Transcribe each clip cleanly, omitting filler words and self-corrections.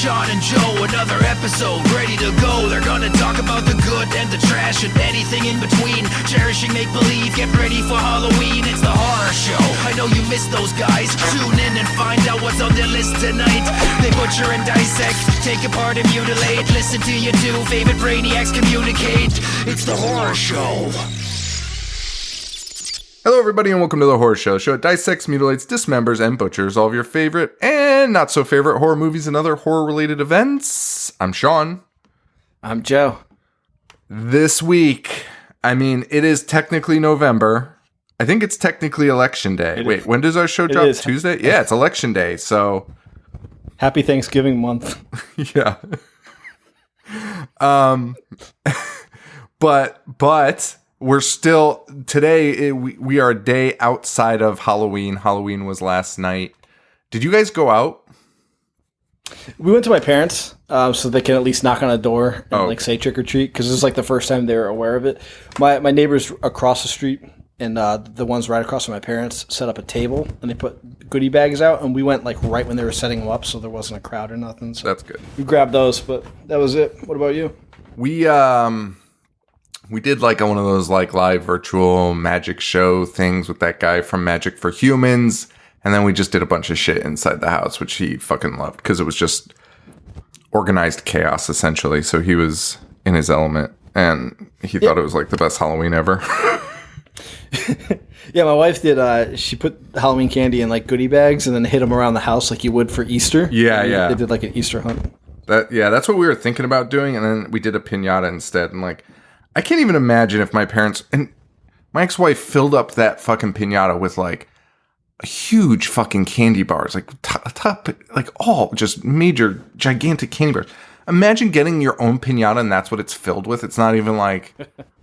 Sean and Joe, another episode ready to go. They're gonna talk about the good and the trash and anything in between. Cherishing make-believe, get ready for Halloween. It's the horror show. I know you missed those guys. Tune in and find out what's on their list tonight. They butcher and dissect, take apart and mutilate. Listen to your two favorite brainiacs communicate. It's the horror show. Hello, everybody, and welcome to the Horror Show. Show that dissects, mutilates, dismembers, and butchers all of your favorite and not so favorite horror movies and other horror-related events. I'm Sean. I'm Joe. This week, it is technically November. I think it's technically Election Day. Wait, when does our show drop? Tuesday? Yeah, it's Election Day, so... Happy Thanksgiving month. Yeah. But... We're still, today, we are a day outside of Halloween. Halloween was last night. Did you guys go out? We went to my parents, so they can at least knock on a door and say trick or treat, because this is like the first time they were aware of it. My neighbors across the street and the ones right across from my parents set up a table, and they put goodie bags out, and we went like right when they were setting them up, so there wasn't a crowd or nothing. So that's good. We grabbed those, but that was it. What about you? We did like one of those like live virtual magic show things with that guy from Magic for Humans. And then we just did a bunch of shit inside the house, which he fucking loved because it was just organized chaos essentially. So he was in his element and he thought it was like the best Halloween ever. Yeah, my wife did. She put Halloween candy in like goodie bags and then hid them around the house like you would for Easter. Yeah. They did like an Easter hunt. That's what we were thinking about doing. And then we did a piñata instead. And like, I can't even imagine if my parents and my ex-wife filled up that fucking piñata with like huge fucking candy bars, like top, like all just major gigantic candy bars. Imagine getting your own piñata and that's what it's filled with. It's not even like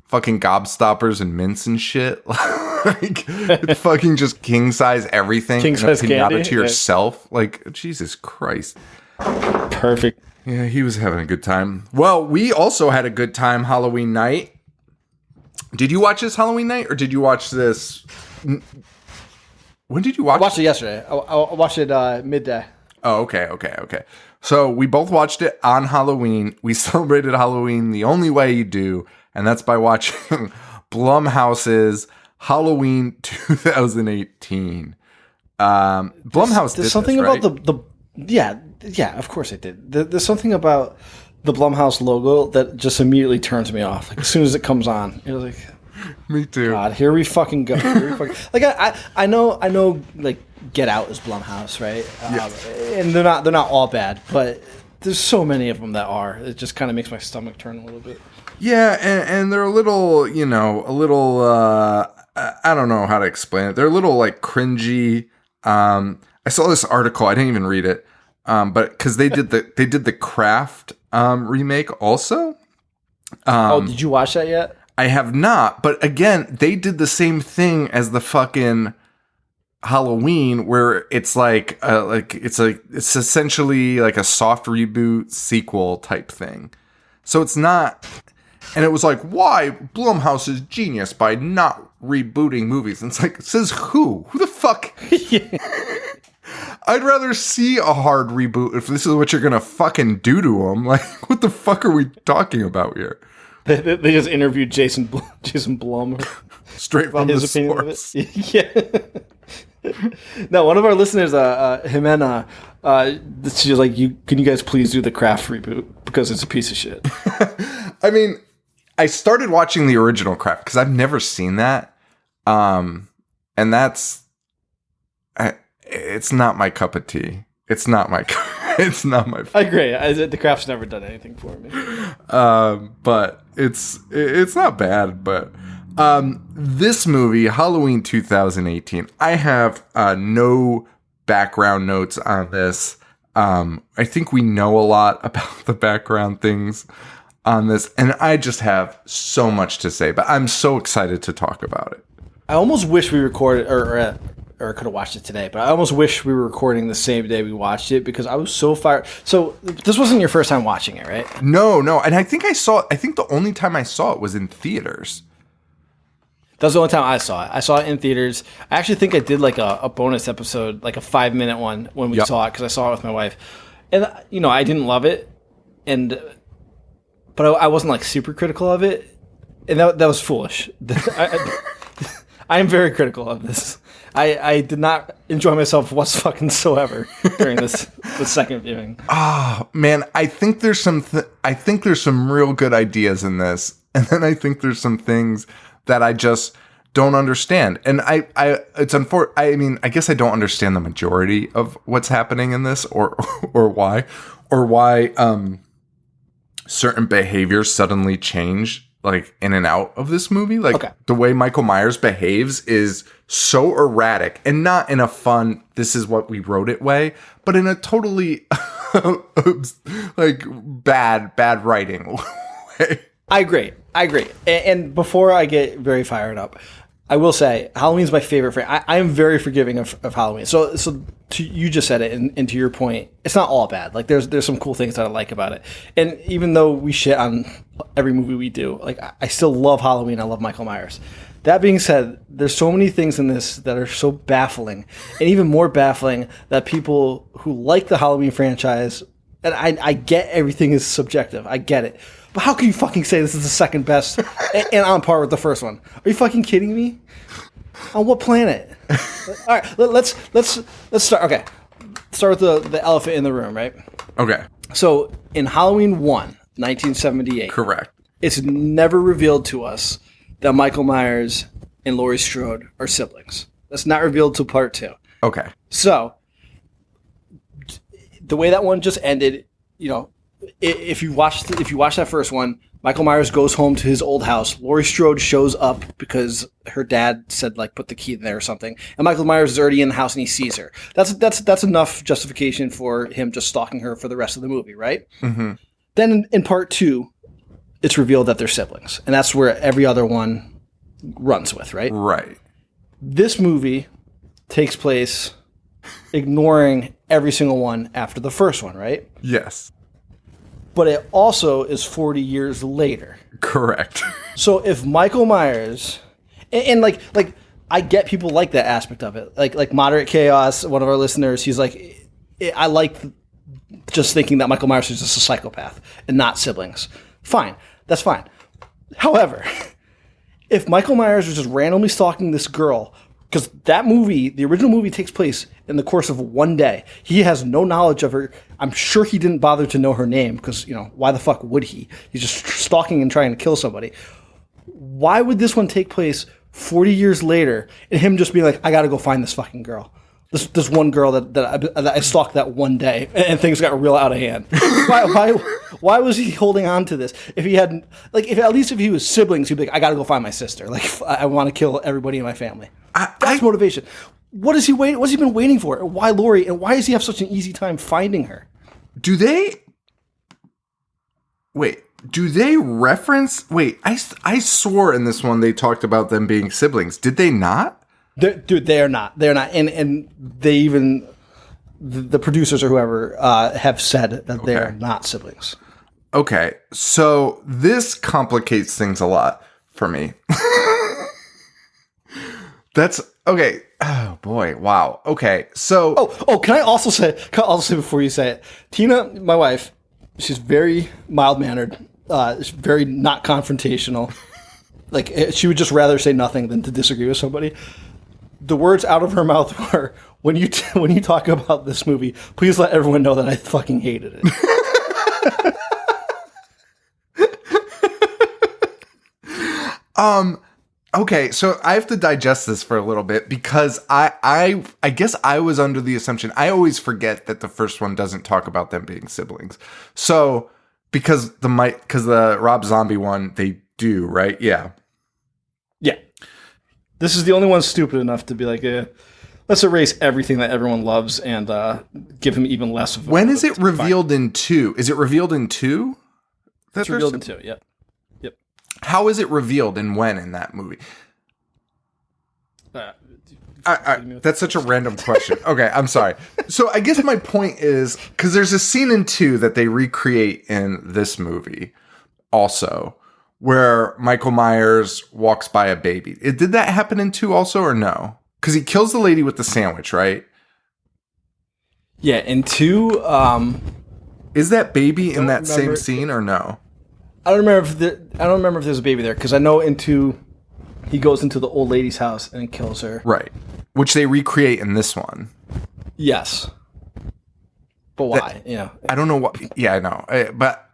fucking gobstoppers and mints and shit. Like it's fucking just king size everything. King size and a piñata candy to yourself. Like Jesus Christ. Perfect. Yeah, he was having a good time. Well, we also had a good time Halloween night. Did you watch this Halloween night, or did you watch this? When did you watch it? I watched it yesterday. I watched it midday. Oh, okay. So we both watched it on Halloween. We celebrated Halloween the only way you do, and that's by watching Blumhouse's Halloween 2018. Blumhouse did something this, right? about the yeah, of course it did. There's something about the Blumhouse logo that just immediately turns me off. Like as soon as it comes on, you're like, me too. God, here we fucking go. Like I know. Like Get Out is Blumhouse, right? Yes. And they're not all bad, but there's so many of them that are. It just kind of makes my stomach turn a little bit. Yeah, and they're a little, I don't know how to explain it. They're a little like cringy. I saw this article. I didn't even read it. But because they did the Craft remake also. Did you watch that yet? I have not. But again, they did the same thing as the fucking Halloween, where it's it's essentially like a soft reboot sequel type thing. So it's not. And it was like, why Blumhouse is genius by not rebooting movies. And it's like, says who? Who the fuck? Yeah. I'd rather see a hard reboot if this is what you're gonna fucking do to them. Like, what the fuck are we talking about here? They just interviewed Jason Blum. Straight from the source. Yeah. No, one of our listeners, Jimena, she was like, can you guys please do the Craft reboot? Because it's a piece of shit. I started watching the original Craft because I've never seen that. And that's... it's not my cup of tea. It's not my I agree. The Craft's never done anything for me. But it's not bad. But this movie, Halloween 2018, I have no background notes on this. I think we know a lot about the background things on this, and I just have so much to say. But I'm so excited to talk about it. I almost wish we recorded or could have watched it today, but I almost wish we were recording the same day we watched it because I was so fired. So this wasn't your first time watching it, right? No. And I think the only time I saw it was in theaters. That was the only time I saw it. I saw it in theaters. I actually think I did like a bonus episode, like a 5-minute one when we saw it because I saw it with my wife. And I didn't love it, but I wasn't like super critical of it, and that was foolish. I am very critical of this. I did not enjoy myself whatsoever during the second viewing. Oh man, I think there's some real good ideas in this, and then I think there's some things that I just don't understand. And it's unfortunate. I mean, I guess I don't understand the majority of what's happening in this, or why certain behaviors suddenly change, like in and out of this movie. Like the way Michael Myers behaves is so erratic, and not in a fun, this is what we wrote it way, but in a totally like bad writing way. I agree. And before I get very fired up, I will say Halloween's my favorite franchise. I am very forgiving of Halloween. So you just said it, and to your point, it's not all bad. Like there's some cool things that I like about it. And even though we shit on every movie we do, like I still love Halloween. I love Michael Myers. That being said, there's so many things in this that are so baffling, and even more baffling that people who like the Halloween franchise, and I get everything is subjective. I get it. But how can you fucking say this is the second best and on par with the first one? Are you fucking kidding me? On what planet? All right, let's start. Okay, start with the elephant in the room, right? Okay. So in Halloween 1, 1978, correct. It's never revealed to us that Michael Myers and Laurie Strode are siblings. That's not revealed till part 2. Okay. So the way that one just ended, if you watch that first one, Michael Myers goes home to his old house. Laurie Strode shows up because her dad said, like, put the key in there or something. And Michael Myers is already in the house and he sees her. That's enough justification for him just stalking her for the rest of the movie, right? Mm-hmm. Then in part 2, it's revealed that they're siblings. And that's where every other one runs with, right? Right. This movie takes place ignoring every single one after the first one, right? Yes. But it also is 40 years later. Correct. So if Michael Myers, and like I get people like that aspect of it, like Moderate Chaos, one of our listeners, he's like, I like just thinking that Michael Myers is just a psychopath and not siblings. Fine, that's fine. However, if Michael Myers was just randomly stalking this girl, because that movie, the original movie, takes place in the course of one day. He has no knowledge of her. I'm sure he didn't bother to know her name because, why the fuck would he? He's just stalking and trying to kill somebody. Why would this one take place 40 years later and him just be like, I got to go find this fucking girl? This one girl that I stalked that one day and things got real out of hand. Why was he holding on to this? If he hadn't, if he was siblings, he'd be like, I got to go find my sister. Like, I want to kill everybody in my family. That's motivation. What is he waiting? What's he been waiting for? Why Laurie? And why does he have such an easy time finding her? Do they reference? Wait, I swore in this one they talked about them being siblings. Did they not? Dude, they are not. They're not. And they even, the producers or whoever have said that they are not siblings. Okay, so this complicates things a lot for me. That's okay. Oh boy, wow. Okay, so can I also say before you say it, Tina, my wife, she's very mild mannered, very not confrontational. Like she would just rather say nothing than to disagree with somebody. The words out of her mouth were, when you talk about this movie, please let everyone know that I fucking hated it. Okay, so I have to digest this for a little bit because I guess I was under the assumption, I always forget that the first one doesn't talk about them being siblings. So because the Rob Zombie one, they do, right? Yeah. Yeah. This is the only one stupid enough to be like, let's erase everything that everyone loves and give him even less of. When is it revealed in 2? Is it revealed in 2? It's revealed in 2. Yep. How is it revealed and when in that movie? That's such a random question. Okay, I'm sorry. So I guess my point is, because there's a scene in 2 that they recreate in this movie also, where Michael Myers walks by a baby. Did that happen in 2 also or no? Because he kills the lady with the sandwich, right? Yeah, in 2, Is that baby in that same remember. scene or no? I don't remember if there's a baby there because I know he goes into the old lady's house and kills her. Right. Which they recreate in this one. Yes. But why? I don't know what. Yeah, I know. But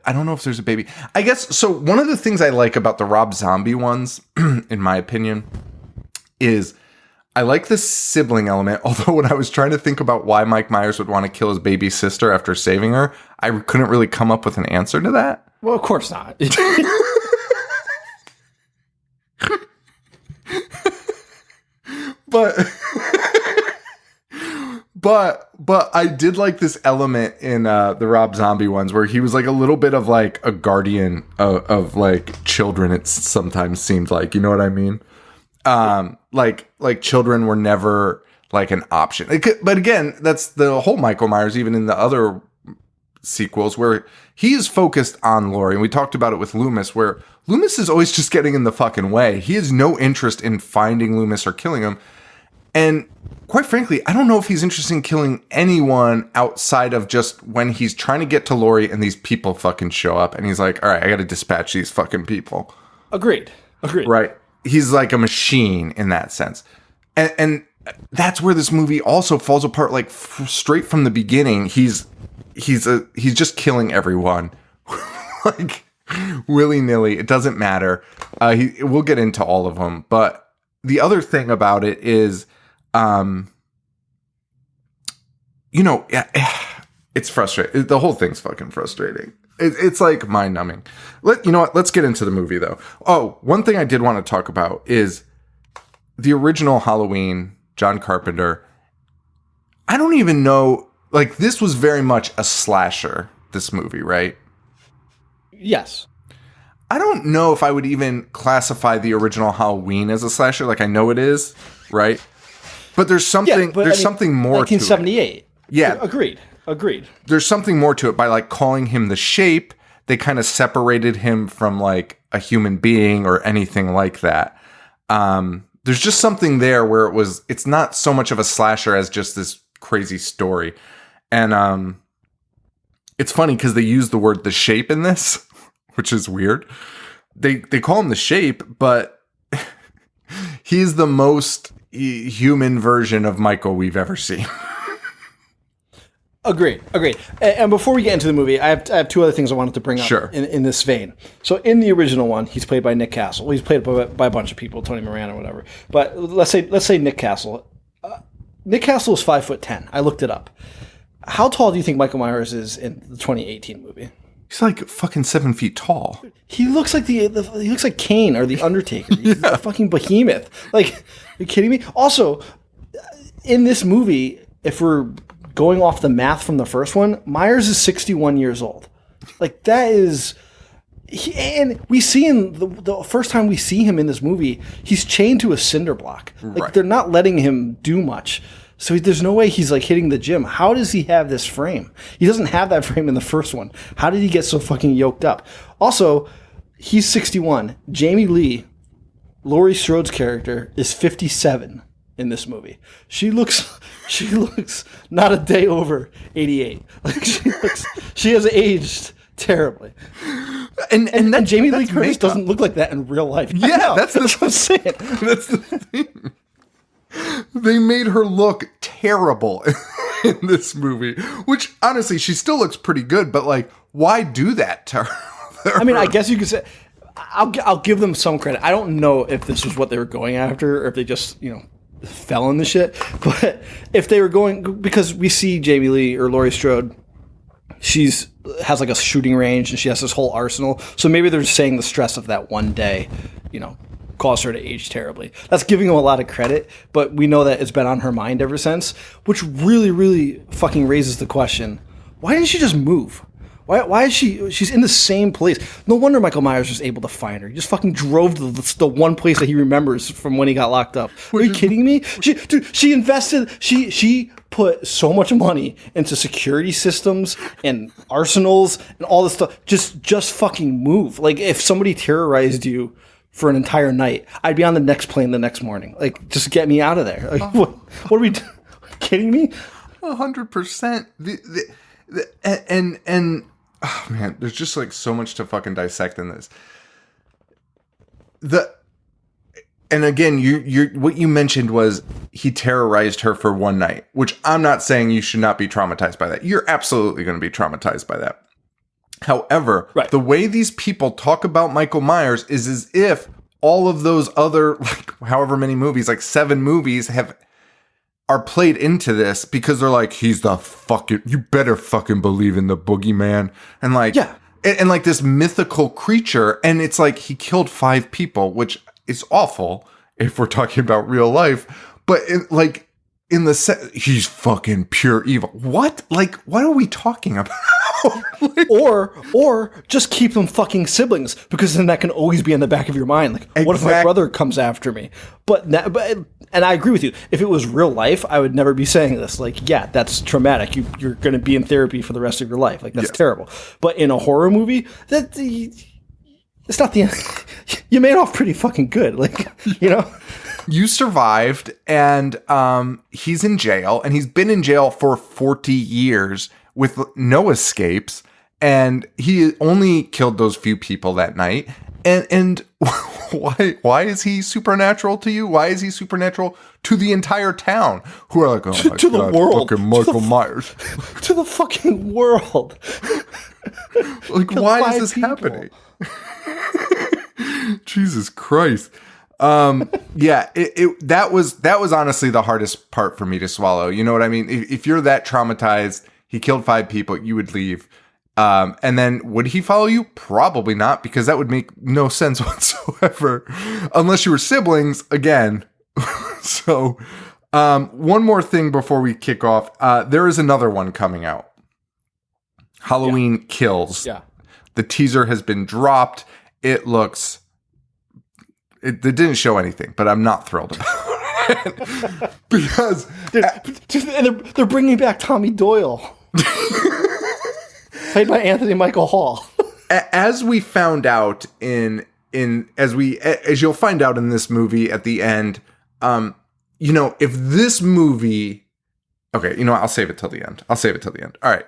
I don't know if there's a baby. I guess so. One of the things I like about the Rob Zombie ones, in my opinion, is I like the sibling element. Although when I was trying to think about why Mike Myers would want to kill his baby sister after saving her, I couldn't really come up with an answer to that. Well, of course not. But I did like this element in the Rob Zombie ones where he was like a little bit of like a guardian of like children. It sometimes seemed like, you know what I mean? Like children were never like an option. But again, that's the whole Michael Myers, even in the other sequels, where he is focused on Laurie. And we talked about it with Loomis, where Loomis is always just getting in the fucking way. He has no interest in finding Loomis or killing him. And quite frankly, I don't know if he's interested in killing anyone outside of just when he's trying to get to Laurie and these people fucking show up. And he's like, all right, I got to dispatch these fucking people. Agreed. Right. He's like a machine in that sense. And that's where this movie also falls apart. Like straight from the beginning, he's just killing everyone. Like willy-nilly. It doesn't matter. We'll get into all of them. But the other thing about it is, it's frustrating. The whole thing's fucking frustrating. It's like mind-numbing. You know what? Let's get into the movie, though. Oh, one thing I did want to talk about is the original Halloween, John Carpenter. I don't even know. Like, this was very much a slasher, this movie, right? Yes. I don't know if I would even classify the original Halloween as a slasher. Like, I know it is, right? But there's something. Something more to it. 1978. Yeah. Agreed. There's something more to it by like calling him the Shape. They kind of separated him from like a human being or anything like that. There's just something there where it's not so much of a slasher as just this crazy story. And it's funny because they use the word the Shape in this, which is weird. They call him the Shape, but he's the most human version of Michael we've ever seen. Agreed. And before we get into the movie, I have two other things I wanted to bring up in this vein. So in the original one, he's played by Nick Castle. Well, he's played by a bunch of people, Tony Moran or whatever. But let's say Nick Castle. Nick Castle is 5'10". I looked it up. How tall do you think Michael Myers is in the 2018 movie? He's like fucking 7 feet tall. He looks like he looks like Kane or the Undertaker. He's a fucking behemoth. Like, are you kidding me? Also, in this movie, if we're going off the math from the first one, Myers is 61 years old. Like, that is... and we see him, the first time we see him in this movie, he's chained to a cinder block. Like, right. They're not letting him do much. So there's no way he's, like, hitting the gym. How does he have this frame? He doesn't have that frame in the first one. How did he get so fucking yoked up? Also, he's 61. Jamie Lee, Laurie Strode's character, is 57 in this movie. She looks not a day over 88. Like, she has aged terribly. And Jamie Lee Curtis doesn't look like that in real life. Yeah, that's what I'm saying. That's the thing. They made her look terrible in this movie, which honestly, she still looks pretty good, but like, why do that to her? I mean, I guess you could say, I'll give them some credit. I don't know if this was what they were going after or if they just, fell in the shit. But if they were going, because we see Jamie Lee or Laurie Strode, has like a shooting range and she has this whole arsenal. So maybe they're just saying the stress of that one day, caused her to age terribly. That's giving them a lot of credit, but we know that it's been on her mind ever since, which really, really fucking raises the question, why didn't she just move? Why is she's in the same place? No wonder Michael Myers was able to find her. He just fucking drove to the one place that he remembers from when he got locked up. Are you kidding me? She invested, she put so much money into security systems and arsenals and all this stuff. Just fucking move. Like, if somebody terrorized you for an entire night, I'd be on the next plane the next morning. Like, just get me out of there. Like, what are we doing? Kidding me? 100%. And oh man, there's just like so much to fucking dissect in this. And again, you what you mentioned was he terrorized her for one night, which I'm not saying you should not be traumatized by that. You're absolutely going to be traumatized by that. However, the way these people talk about Michael Myers is as if all of those other, like, however many movies, like 7 movies are played into this because they're like, he's the fucking, you better fucking believe in the boogeyman. And like, and like this mythical creature. And it's like, he killed 5 people, which is awful if we're talking about real life. But in the he's fucking pure evil. What? Like, what are we talking about? Like, or just keep them fucking siblings, because then that can always be in the back of your mind. Like, what if my brother comes after me? But and I agree with you. If it was real life, I would never be saying this. Like, yeah, that's traumatic. You're going to be in therapy for the rest of your life. Like, that's terrible. But in a horror movie, it's not the end. You made off pretty fucking good. Like, you know. You survived, and he's in jail, and he's been in jail for 40 years with no escapes, and he only killed those few people that night. And why is he supernatural to you? Why is he supernatural to the entire town, who are like, oh my to God, the world, fucking Michael Myers, to the fucking world? Like, why is this happening? Jesus Christ. Yeah, that was honestly the hardest part for me to swallow. You know what I mean? If you're that traumatized, he killed 5 people, you would leave. And then would he follow you? Probably not, because that would make no sense whatsoever, unless you were siblings again. So, one more thing before we kick off. There is another one coming out. Halloween Kills. Yeah. The teaser has been dropped. It looks... It didn't show anything, but I'm not thrilled about it. Because... And they're bringing back Tommy Doyle. Played by Anthony Michael Hall. As we found out as you'll find out in this movie at the end, you know, if this movie... Okay, you know what? I'll save it till the end. All right.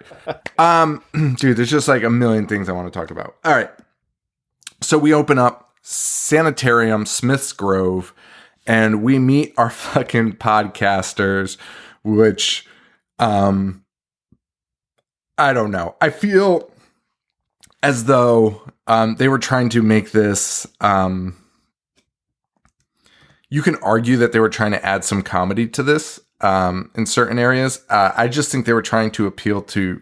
Dude, there's just like a million things I want to talk about. All right. So we open up Sanitarium, Smith's Grove, and we meet our fucking podcasters, which, I don't know. I feel as though, they were trying to make this, you can argue that they were trying to add some comedy to this, in certain areas. I just think they were trying to appeal to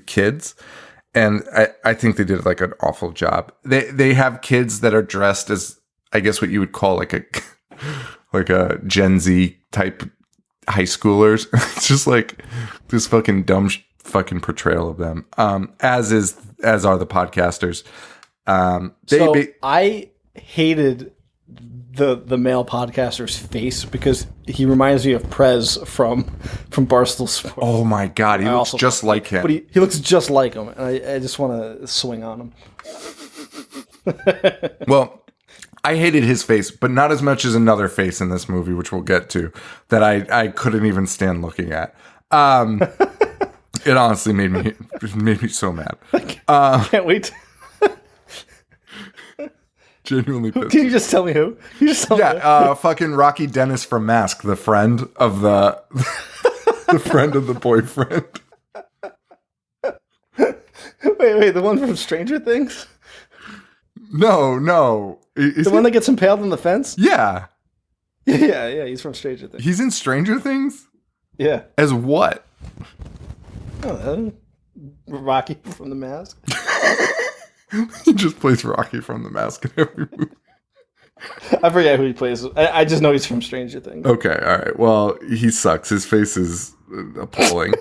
kids. And I think they did like an awful job. They have kids that are dressed as, I guess, what you would call like a Gen Z type high schoolers. It's just like this fucking dumb fucking portrayal of them. As are the podcasters. I hated the male podcaster's face, because he reminds me of Prez from Barstool Sports. Oh my God, he looks just like him. But he looks just like him, and I just want to swing on him. Well, I hated his face, but not as much as another face in this movie, which we'll get to, that I couldn't even stand looking at. It honestly made me so mad. Can't wait. Genuinely pissed. Can you just tell me who? Fucking Rocky Dennis from Mask, the friend of the friend of the boyfriend. Wait, the one from Stranger Things? No. The one that gets impaled on the fence? Yeah. Yeah, he's from Stranger Things. He's in Stranger Things? Yeah. As what? Rocky from The Mask. He just plays Rocky from The Mask in every movie. I forget who he plays. I just know he's from Stranger Things. Okay, all right. Well, he sucks. His face is appalling.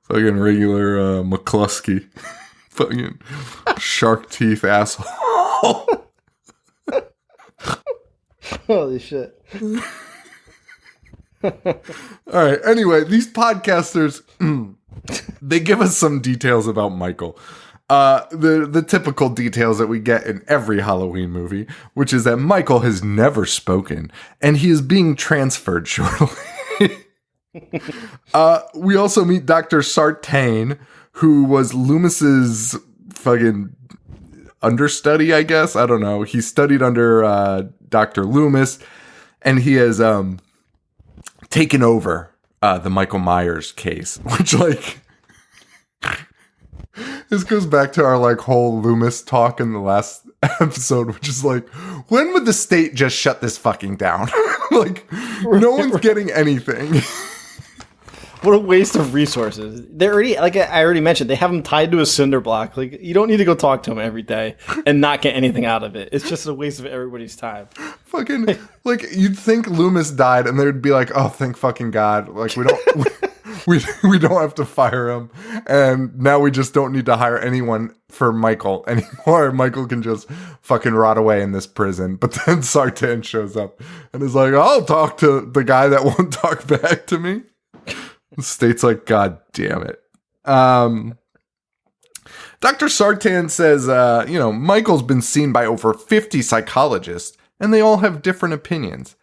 Fucking regular McCluskey. Fucking shark teeth asshole. Holy shit. All right. Anyway, these podcasters, they give us some details about Michael. The typical details that we get in every Halloween movie, which is that Michael has never spoken, and he is being transferred shortly. We also meet Dr. Sartain, who was Loomis's fucking understudy, I guess. I don't know. He studied under Dr. Loomis, and he has taken over the Michael Myers case, which, like, this goes back to our, like, whole Loomis talk in the last episode, which is like, when would the state just shut this fucking down? Like, no one's getting anything. What a waste of resources. They're already, like I already mentioned, they have him tied to a cinder block. Like, you don't need to go talk to him every day and not get anything out of it. It's just a waste of everybody's time. Fucking, like, you'd think Loomis died and they'd be like, oh, thank fucking God. Like, we don't, we don't have to fire him. And now we just don't need to hire anyone for Michael anymore. Michael can just fucking rot away in this prison. But then Sartain shows up and is like, I'll talk to the guy that won't talk back to me. The state's like, God damn it. Dr. Sartain says, Michael's been seen by over 50 psychologists, and they all have different opinions.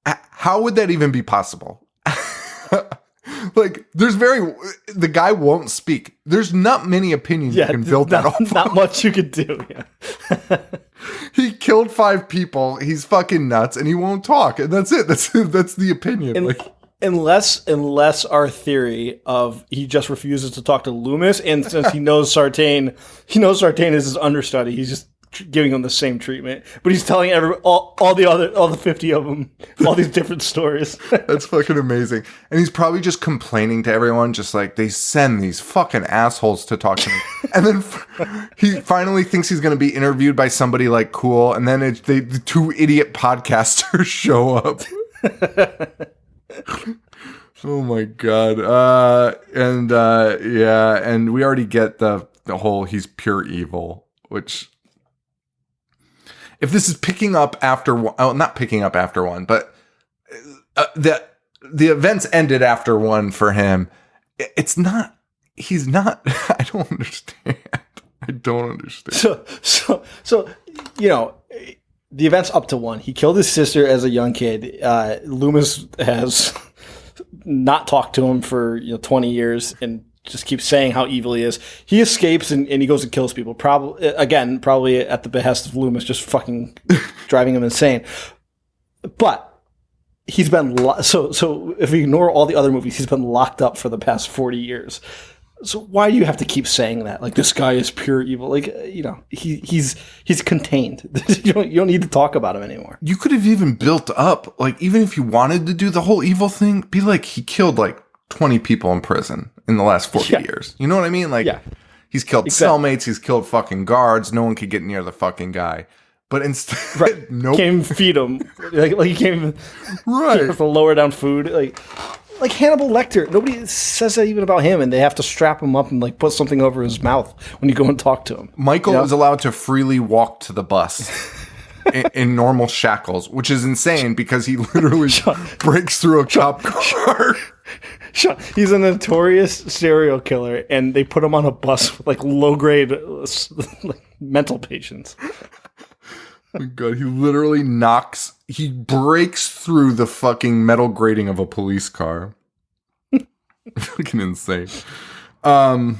How would that even be possible? Like, the guy won't speak. There's not many opinions you can build that off. Not much you could do. Yeah. He killed 5 people. He's fucking nuts, and he won't talk. And that's it. That's the opinion. Unless our theory of he just refuses to talk to Loomis, and since he knows Sartain is his understudy, he's just giving him the same treatment. But he's telling all the 50 of them all these different stories. That's fucking amazing. And he's probably just complaining to everyone, just like, they send these fucking assholes to talk to me. And then he finally thinks he's going to be interviewed by somebody like cool, and then the 2 idiot podcasters show up. Oh my God. And we already get the whole he's pure evil, which, if this is picking up after not picking up after 1, but the events ended after 1 for him. He's not, I don't understand. So, the events up to 1. He killed his sister as a young kid. Loomis has not talked to him for 20 years and just keeps saying how evil he is. He escapes and he goes and kills people. Probably at the behest of Loomis, just fucking driving him insane. But he's been so if we ignore all the other movies, he's been locked up for the past 40 years. So why do you have to keep saying that? Like, this guy is pure evil. Like, he's contained. You don't need to talk about him anymore. You could have even built up, like, even if you wanted to do the whole evil thing, be like, he killed like 20 people in prison in the last 40 years. You know what I mean? Like, he's killed cellmates, he's killed fucking guards. No one could get near the fucking guy. But instead, nope. Can't even feed him. Like he can't even. Right. Have to lower down food. Like Hannibal Lecter, nobody says that even about him, and they have to strap him up and like put something over his mouth when you go and talk to him. Michael is allowed to freely walk to the bus in normal shackles, which is insane because he literally breaks through a cop car. He's a notorious serial killer, and they put him on a bus with like low-grade mental patients. Oh my God, he literally breaks through the fucking metal grating of a police car. Fucking insane. All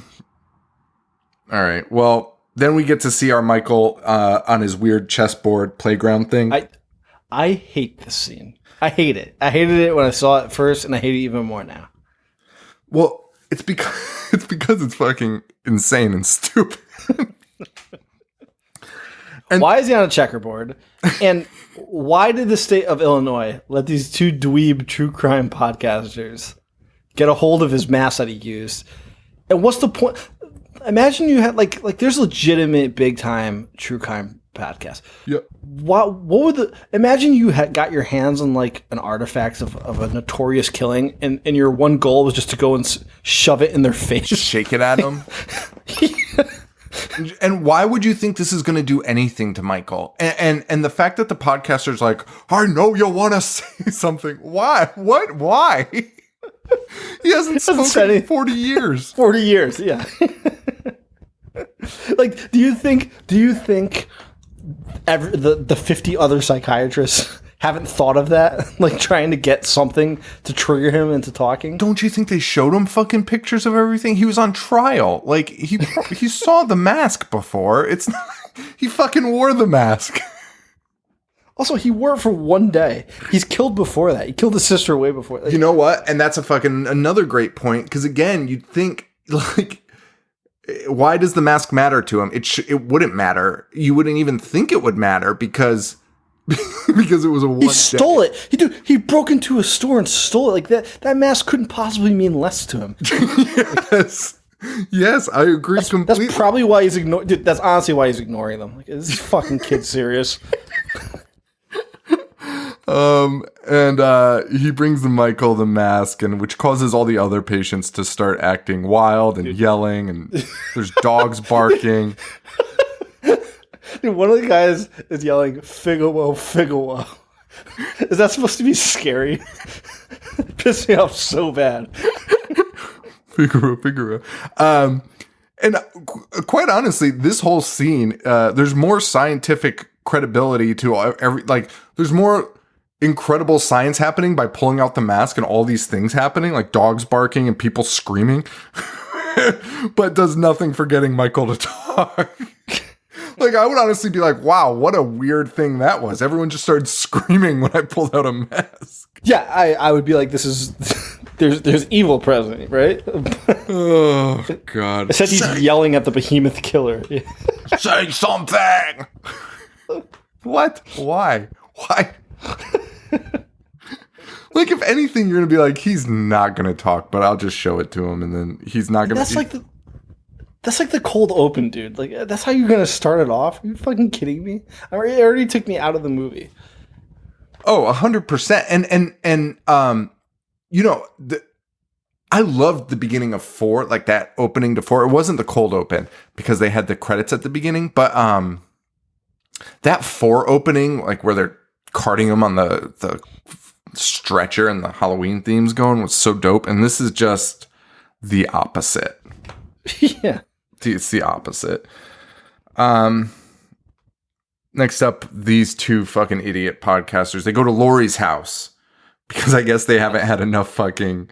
right, well, then we get to see our Michael on his weird chessboard playground thing. I hate this scene. I hate it. I hated it when I saw it first, and I hate it even more now. Well, it's because it's fucking insane and stupid. And why is he on a checkerboard? And why did the state of Illinois let these 2 dweeb true crime podcasters get a hold of his mask that he used? And what's the point? Imagine you had like there's legitimate big time true crime podcasts. Yep. What would imagine you got your hands on like an artifact of a notorious killing, and your one goal was just to go and shove it in their face, just shake it at them. And why would you think this is going to do anything to Michael? And the fact that the podcaster's like, I know you want to say something. Why? What? Why? He hasn't spoken in 40 years. 40 years, yeah. Like, do you think the 50 other psychiatrists haven't thought of that, like trying to get something to trigger him into talking. Don't you think they showed him fucking pictures of everything? He was on trial. Like he saw the mask before. It's not, he fucking wore the mask. Also, he wore it for one day. He's killed before that. He killed his sister way before that. You know what? And that's a fucking another great point. Because again, you'd think like, why does the mask matter to him? It wouldn't matter. You wouldn't even think it would matter because it was a one. He stole it. He broke into a store and stole it. Like that mask couldn't possibly mean less to him. Yes, I agree completely. That's probably why he's ignoring. Dude, that's honestly why he's ignoring them. Like, is this fucking kid serious? And he brings Michael the mask, and which causes all the other patients to start acting wild and yelling, and there's dogs barking. Dude, one of the guys is yelling, "Figaro, Figaro." Is that supposed to be scary? It pissed me off so bad. Figaro. And quite honestly, this whole scene, there's more scientific credibility to there's more incredible science happening by pulling out the mask and all these things happening, like dogs barking and people screaming, but does nothing for getting Michael to talk. Like, I would honestly be like, wow, what a weird thing that was. Everyone just started screaming when I pulled out a mask. Yeah, I would be like, this is... There's evil present, right? Oh, God. I said he's yelling at the behemoth killer. Say something! What? Why? Like, if anything, you're going to be like, he's not going to talk, but I'll just show it to him, and then he's not going to... That's like the cold open, dude. Like, that's how you're going to start it off? Are you fucking kidding me? It already took me out of the movie. Oh, 100%. And you know, I loved the beginning of 4, like that opening to 4. It wasn't the cold open because they had the credits at the beginning, but that 4 opening, like where they're carting him on the stretcher and the Halloween themes going, was so dope. And this is just the opposite. Yeah. It's the opposite. Next up, these two fucking idiot podcasters. They go to Lori's house because I guess they haven't had enough fucking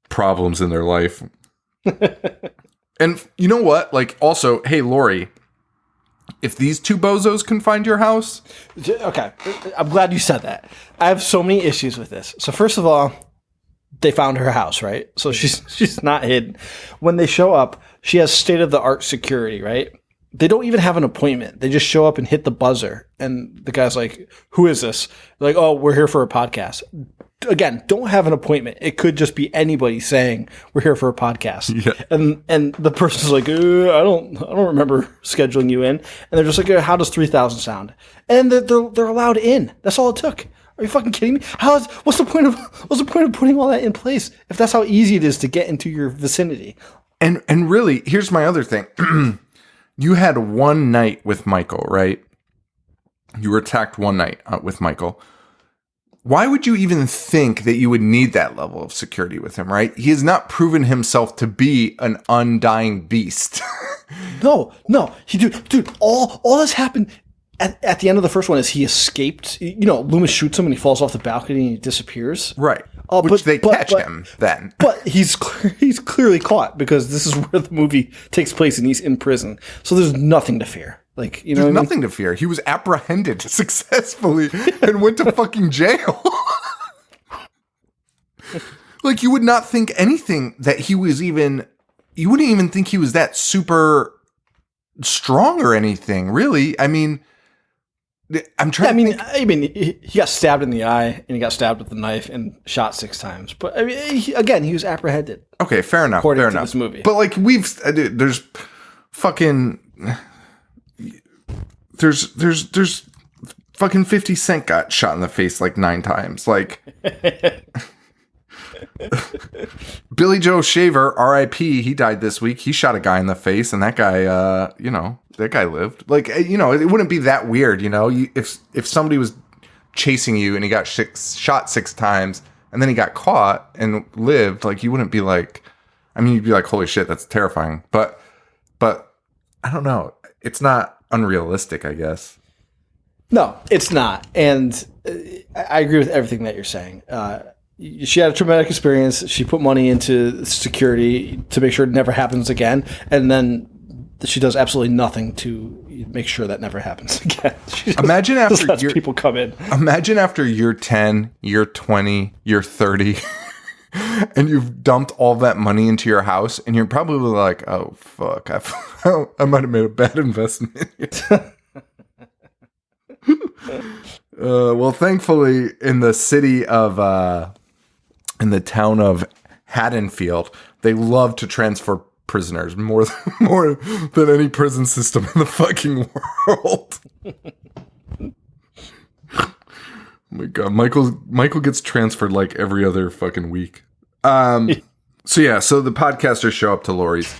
problems in their life. And you know what? Like, also, hey, Lori, if these two bozos can find your house... Okay, I'm glad you said that. I have so many issues with this. So first of all, they found her house, right? So she's not hidden. When they show up, she has state-of-the-art security, right? They don't even have an appointment. They just show up and hit the buzzer. And the guy's like, who is this? They're like, oh, we're here for a podcast. Again, don't have an appointment. It could just be anybody saying we're here for a podcast. Yeah. And the person's like, I don't remember scheduling you in. And they're just like, how does 3,000 sound? And they're allowed in. That's all it took. Are you fucking kidding me? What's the point of putting all that in place if that's how easy it is to get into your vicinity? And really, here's my other thing. You had one night with Michael, right? You were attacked one night with Michael. Why would you even think that you would need that level of security with him, right? He has not proven himself to be an undying beast. No. Dude, all that's happened at the end of the first one is he escaped. You know, Loomis shoots him and he falls off the balcony and he disappears. Right. Which they catch him then. But he's clearly caught because this is where the movie takes place and he's in prison. So there's nothing to fear. Like, you know, there's nothing to fear. He was apprehended successfully and went to fucking jail. Like, you would not think anything that he was even, you wouldn't even think he was that super strong or anything, really. I mean, I'm trying to think. I mean, he got stabbed in the eye and he got stabbed with the knife and shot 6 times. But I mean, he was apprehended. Okay, fair enough. According fair to enough. this movie. But like there's fucking there's fucking 50 Cent got shot in the face like 9 times. Like Billy Joe Shaver, R.I.P. He died this week. He shot a guy in the face, and that guy, that guy lived. Like, it wouldn't be that weird, if somebody was chasing you and he got shot 6 times, and then he got caught and lived. Like, you wouldn't be like, I mean, you'd be like, holy shit, that's terrifying. But I don't know. It's not unrealistic, I guess. No, it's not. And I agree with everything that you're saying. She had a traumatic experience. She put money into security to make sure it never happens again. And then she does absolutely nothing to make sure that never happens again. Imagine after people come in. Imagine after year 10, year 20, year 30, and you've dumped all that money into your house, and you're probably like, oh, fuck, I might have made a bad investment. Well, thankfully, in the town of Haddonfield, they love to transfer prisoners more than any prison system in the fucking world. Oh my God, Michael gets transferred like every other fucking week. So the podcasters show up to Lori's,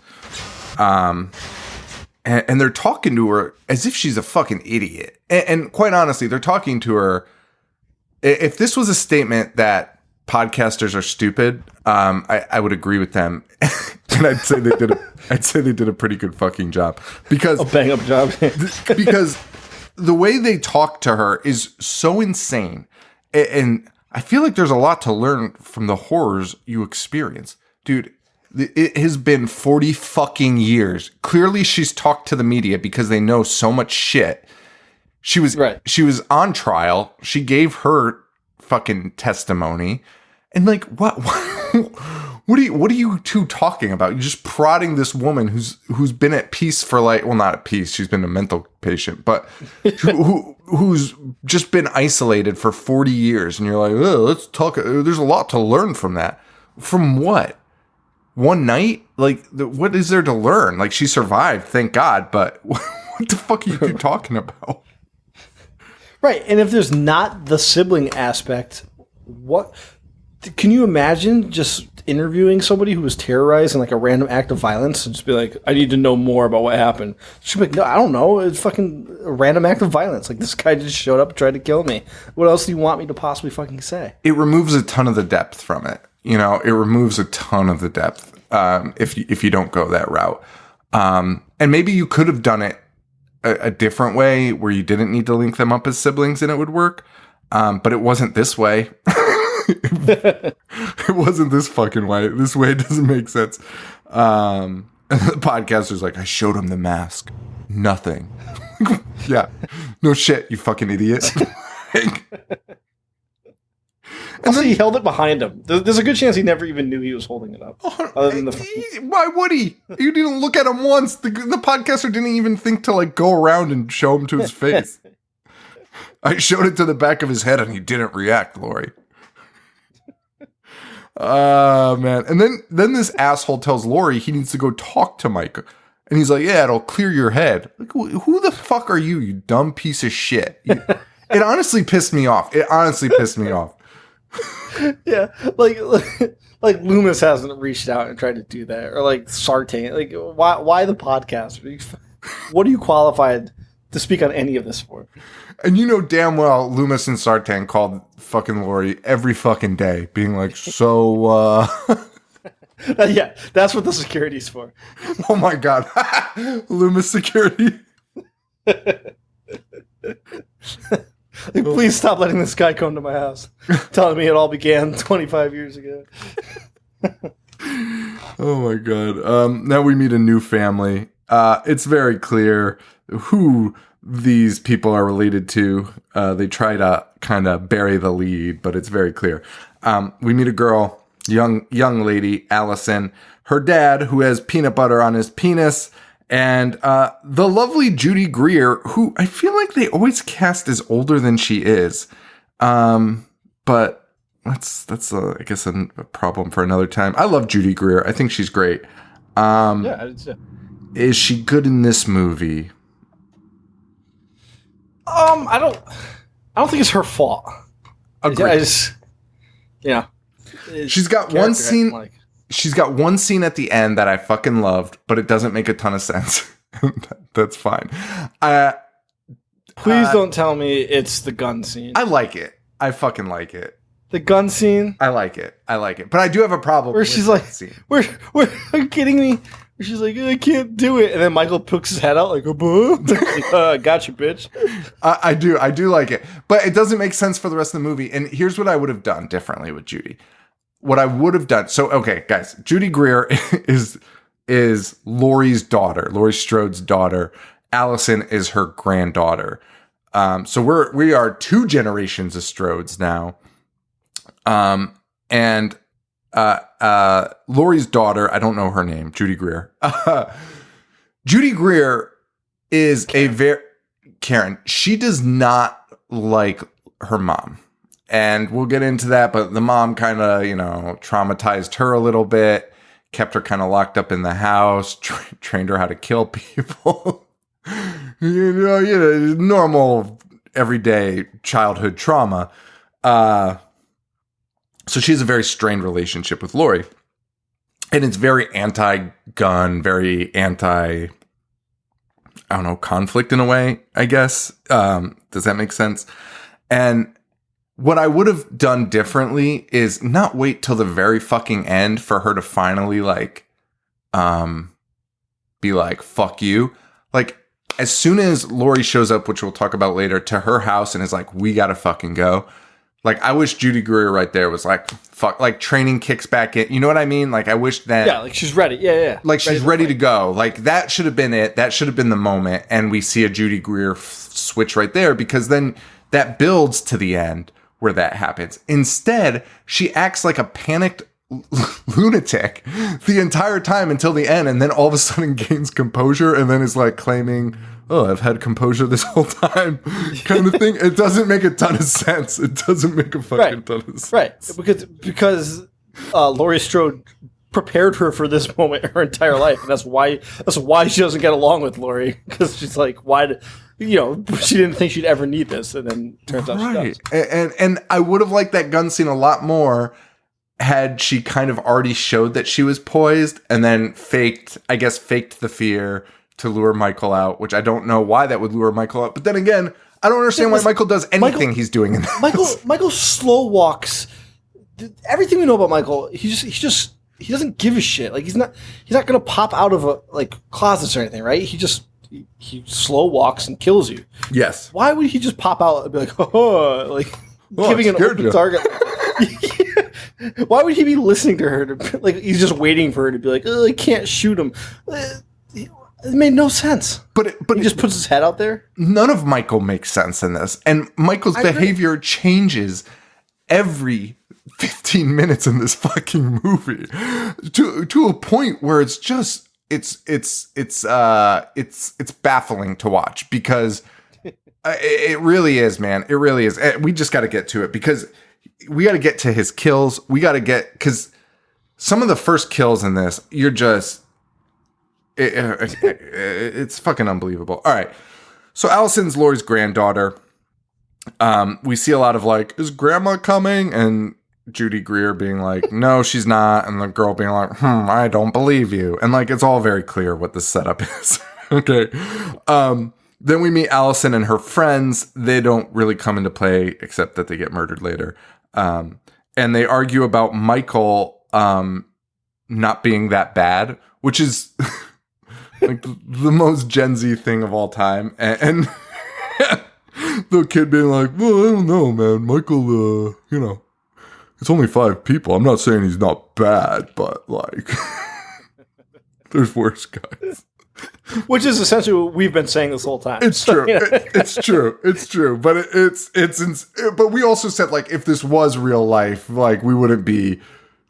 and they're talking to her as if she's a fucking idiot. And quite honestly, they're talking to her. If this was a statement that podcasters are stupid, I would agree with them, and I'd say they did a pretty good fucking job, because a bang up job. Because the way they talk to her is so insane, and I feel like there's a lot to learn from the horrors you experience, dude. It has been 40 fucking years. Clearly, she's talked to the media because they know so much shit. She was on trial. She gave her fucking testimony, and like what are you two talking about? You're just prodding this woman who's been at peace for not at peace, she's been a mental patient, but who's just been isolated for 40 years, and you're like, oh, let's talk. There's a lot to learn from that. From what? One night? Like, what is there to learn? Like, she survived, thank God, but what the fuck are you two talking about? Right, and if there's not the sibling aspect, what can you imagine just interviewing somebody who was terrorized in like a random act of violence and just be like, I need to know more about what happened? She'd be like, no, I don't know. It's fucking a random act of violence. Like, this guy just showed up and tried to kill me. What else do you want me to possibly fucking say? It removes a ton of the depth from it. You know, it removes a ton of the depth if you don't go that route. And maybe you could have done it a different way where you didn't need to link them up as siblings and it would work. But it wasn't this way. It wasn't this fucking way. This way doesn't make sense. And the podcaster's like, I showed him the mask. Nothing. Yeah. No shit, you fucking idiot. Also, he held it behind him. There's a good chance he never even knew he was holding it up. Other than why would he? You didn't look at him once. The podcaster didn't even think to like go around and show him to his face. I showed it to the back of his head and he didn't react, Lori. Man. And then this asshole tells Lori he needs to go talk to Mike. And he's like, yeah, it'll clear your head. Like, who the fuck are you, you dumb piece of shit? It honestly pissed me off. Yeah, like Loomis hasn't reached out and tried to do that, or like Sartain. Like, why the podcast? What are you qualified to speak on any of this for? And you know damn well Loomis and Sartain called fucking Lori every fucking day, being like, so, yeah, that's what the security's for. Oh my God. Loomis security. Like, please stop letting this guy come to my house, telling me it all began 25 years ago. Oh my God. Now we meet a new family. It's very clear who these people are related to. They try to kind of bury the lead, but it's very clear. We meet a girl, young lady, Allison, her dad, who has peanut butter on his penis, and the lovely Judy Greer, who I feel like they always cast as older than she is. But that's I guess a problem for another time. I love Judy Greer. I think she's great. Yeah, I did too. Is she good in this movie? I don't think it's her fault. Agreed. I just, yeah. She's got one scene. She's got one scene at the end that I fucking loved, but it doesn't make a ton of sense. That's fine. Please don't tell me it's the gun scene. I like it. I fucking like it. The gun scene? I like it. But I do have a problem where with she's that like, scene. Are you kidding me? She's like, I can't do it. And then Michael pokes his head out like, got you, bitch. I do like it. But it doesn't make sense for the rest of the movie. And here's what I would have done differently with Judy. What I would have done. So, okay, guys, Judy Greer is Laurie's daughter, Laurie Strode's daughter. Allison is her granddaughter. So we are 2 generations of Strodes now. And Laurie's daughter, I don't know her name, Judy Greer. Judy Greer is Karen. She does not like her mom. And we'll get into that, but the mom kind of, traumatized her a little bit, kept her kind of locked up in the house, trained her how to kill people. Normal, everyday childhood trauma. So she has a very strained relationship with Laurie. And it's very anti-gun, very conflict in a way, I guess. Does that make sense? And what I would have done differently is not wait till the very fucking end for her to finally be like, fuck you. Like, as soon as Laurie shows up, which we'll talk about later, to her house and is like, we gotta fucking go. Like, I wish Judy Greer right there was like, fuck, like training kicks back in. You know what I mean? Like, I wish that. Yeah, like she's ready. Yeah. Like she's ready to go. Like, that should have been it. That should have been the moment. And we see a Judy Greer switch right there, because then that builds to the end where that happens. Instead, she acts like a panicked lunatic the entire time until the end, and then all of a sudden gains composure and then is like claiming, oh, I've had composure this whole time, kind of thing. It doesn't make a ton of sense. It doesn't make a fucking ton of sense. Right. Because Laurie Strode prepared her for this moment her entire life, and that's why she doesn't get along with Laurie, because she's like, why she didn't think she'd ever need this, and then turns out she does. And I would have liked that gun scene a lot more had she kind of already showed that she was poised and then faked the fear to lure Michael out, which I don't know why that would lure Michael out. But then again, I don't understand why Michael does anything he's doing in this. Michael slow walks. Everything we know about Michael, he doesn't give a shit. Like, he's not going to pop out of closets or anything, right? He slow walks and kills you. Yes. Why would he just pop out and be like, giving an open target? Why would he be listening to her? He's just waiting for her to be like, I can't shoot him. It made no sense. But he just puts his head out there. None of Michael makes sense in this. And Michael's behavior changes every 15 minutes in this fucking movie to a point where it's just it's baffling to watch, because it really is, man. It really is. We just got to get to it, because we got to get to his kills. We got to because some of the first kills in this, you're just, it's fucking unbelievable. All right. So Allison's Laurie's granddaughter. We see a lot of like, is grandma coming? And Judy Greer being like, no, she's not. And the girl being like, I don't believe you. And like, it's all very clear what the setup is. Okay. Then we meet Allison and her friends. They don't really come into play except that they get murdered later. And they argue about Michael not being that bad, which is like the most Gen Z thing of all time. And the kid being like, well, I don't know, man. Michael, it's only 5 people. I'm not saying he's not bad, but like, there's worse guys. Which is essentially what we've been saying this whole time. It's true. It's true. It's true. But but we also said, like, if this was real life, like, we wouldn't be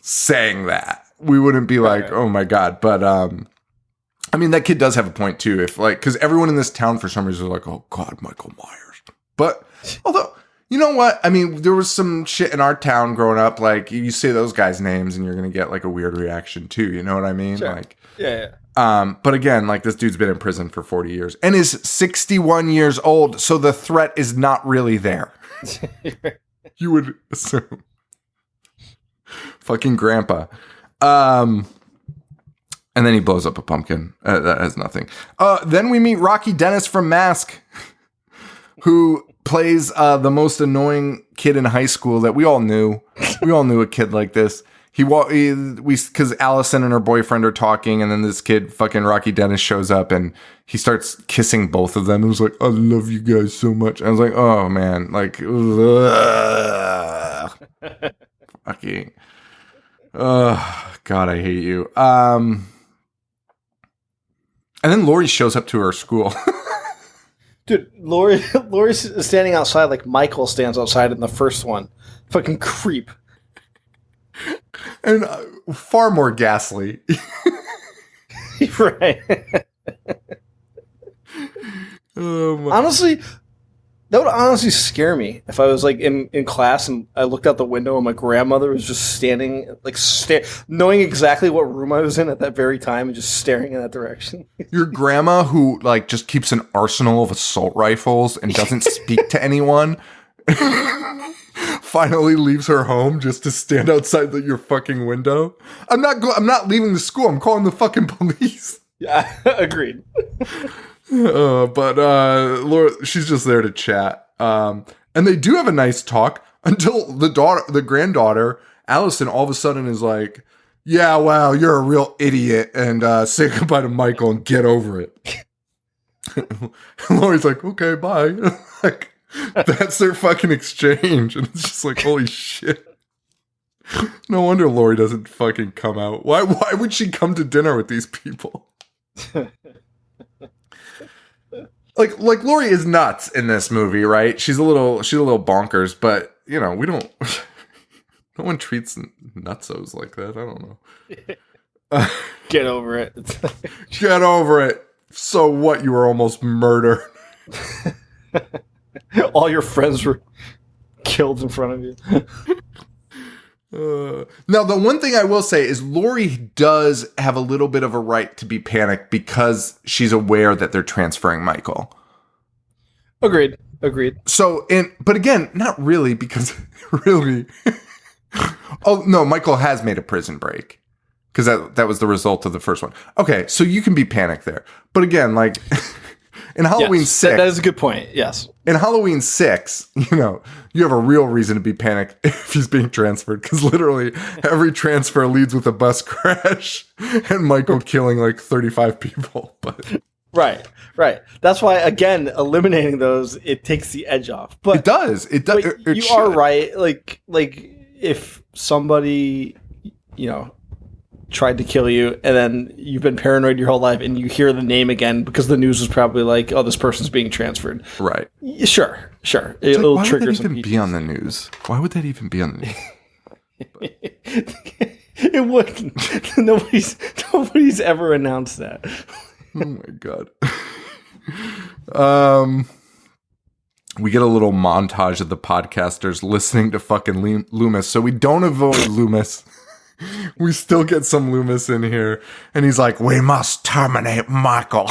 saying that. We wouldn't be like, oh my God. But, I mean, that kid does have a point too. If like, cause everyone in this town for some reason is like, oh God, Michael Myers. But although, you know what? I mean, there was some shit in our town growing up. Like, you say those guys' names and you're going to get like a weird reaction too. You know what I mean? Sure. Like, yeah. But again, like, this dude's been in prison for 40 years and is 61 years old. So the threat is not really there. You would assume. Fucking grandpa. And then he blows up a pumpkin. That has nothing. Then we meet Rocky Dennis from Mask, who plays the most annoying kid in high school that we all knew. We all knew a kid like this. because Allison and her boyfriend are talking, and then this kid, fucking Rocky Dennis, shows up and he starts kissing both of them. And was like, I love you guys so much. I was like, oh man, like, fucking, God, I hate you. And then Lori shows up to her school. Dude, Lori's standing outside like Michael stands outside in the first one. Fucking creep. And far more ghastly. Right. Honestly, that would honestly scare me if I was like in class and I looked out the window and my grandmother was just standing, like knowing exactly what room I was in at that very time and just staring in that direction. Your grandma who like just keeps an arsenal of assault rifles and doesn't speak to anyone finally leaves her home just to stand outside your fucking window. I'm not leaving the school. I'm calling the fucking police. Yeah, agreed. But Laura, she's just there to chat. And they do have a nice talk until the granddaughter, Allison, all of a sudden is like, yeah, wow, you're a real idiot, and say goodbye to Michael and get over it. And Lori's like, okay, bye. Like, that's their fucking exchange. And it's just like, holy shit. No wonder Lori doesn't fucking come out. Why would she come to dinner with these people? Like Lori is nuts in this movie, right? She's a little bonkers, but you know, we don't. No one treats nutsos like that. I don't know. Get over it. Get over it. So what? You were almost murdered. All your friends were killed in front of you. Now, the one thing I will say is Lori does have a little bit of a right to be panicked because she's aware that they're transferring Michael. Agreed. So, but again, not really, because really... Oh, no, Michael has made a prison break. Because that was the result of the first one. Okay, so you can be panicked there. But again, like... In Halloween 6... That is a good point, yes. In Halloween 6, you know, you have a real reason to be panicked if he's being transferred, because literally every transfer leads with a bus crash and Michael killing like 35 people. But Right. That's why, again, eliminating those, it takes the edge off. But it does. But you are right. Like if somebody, you know, tried to kill you and then you've been paranoid your whole life and you hear the name again because the news was probably like, oh, this person's being transferred. Right. Sure. It'll trigger some. Why would that even be on the news? Why would that even be on the news? It wouldn't. Nobody's ever announced that. Oh my God. We get a little montage of the podcasters listening to fucking Loomis. So we don't avoid Loomis. We still get some Loomis in here. And he's like, we must terminate Michael.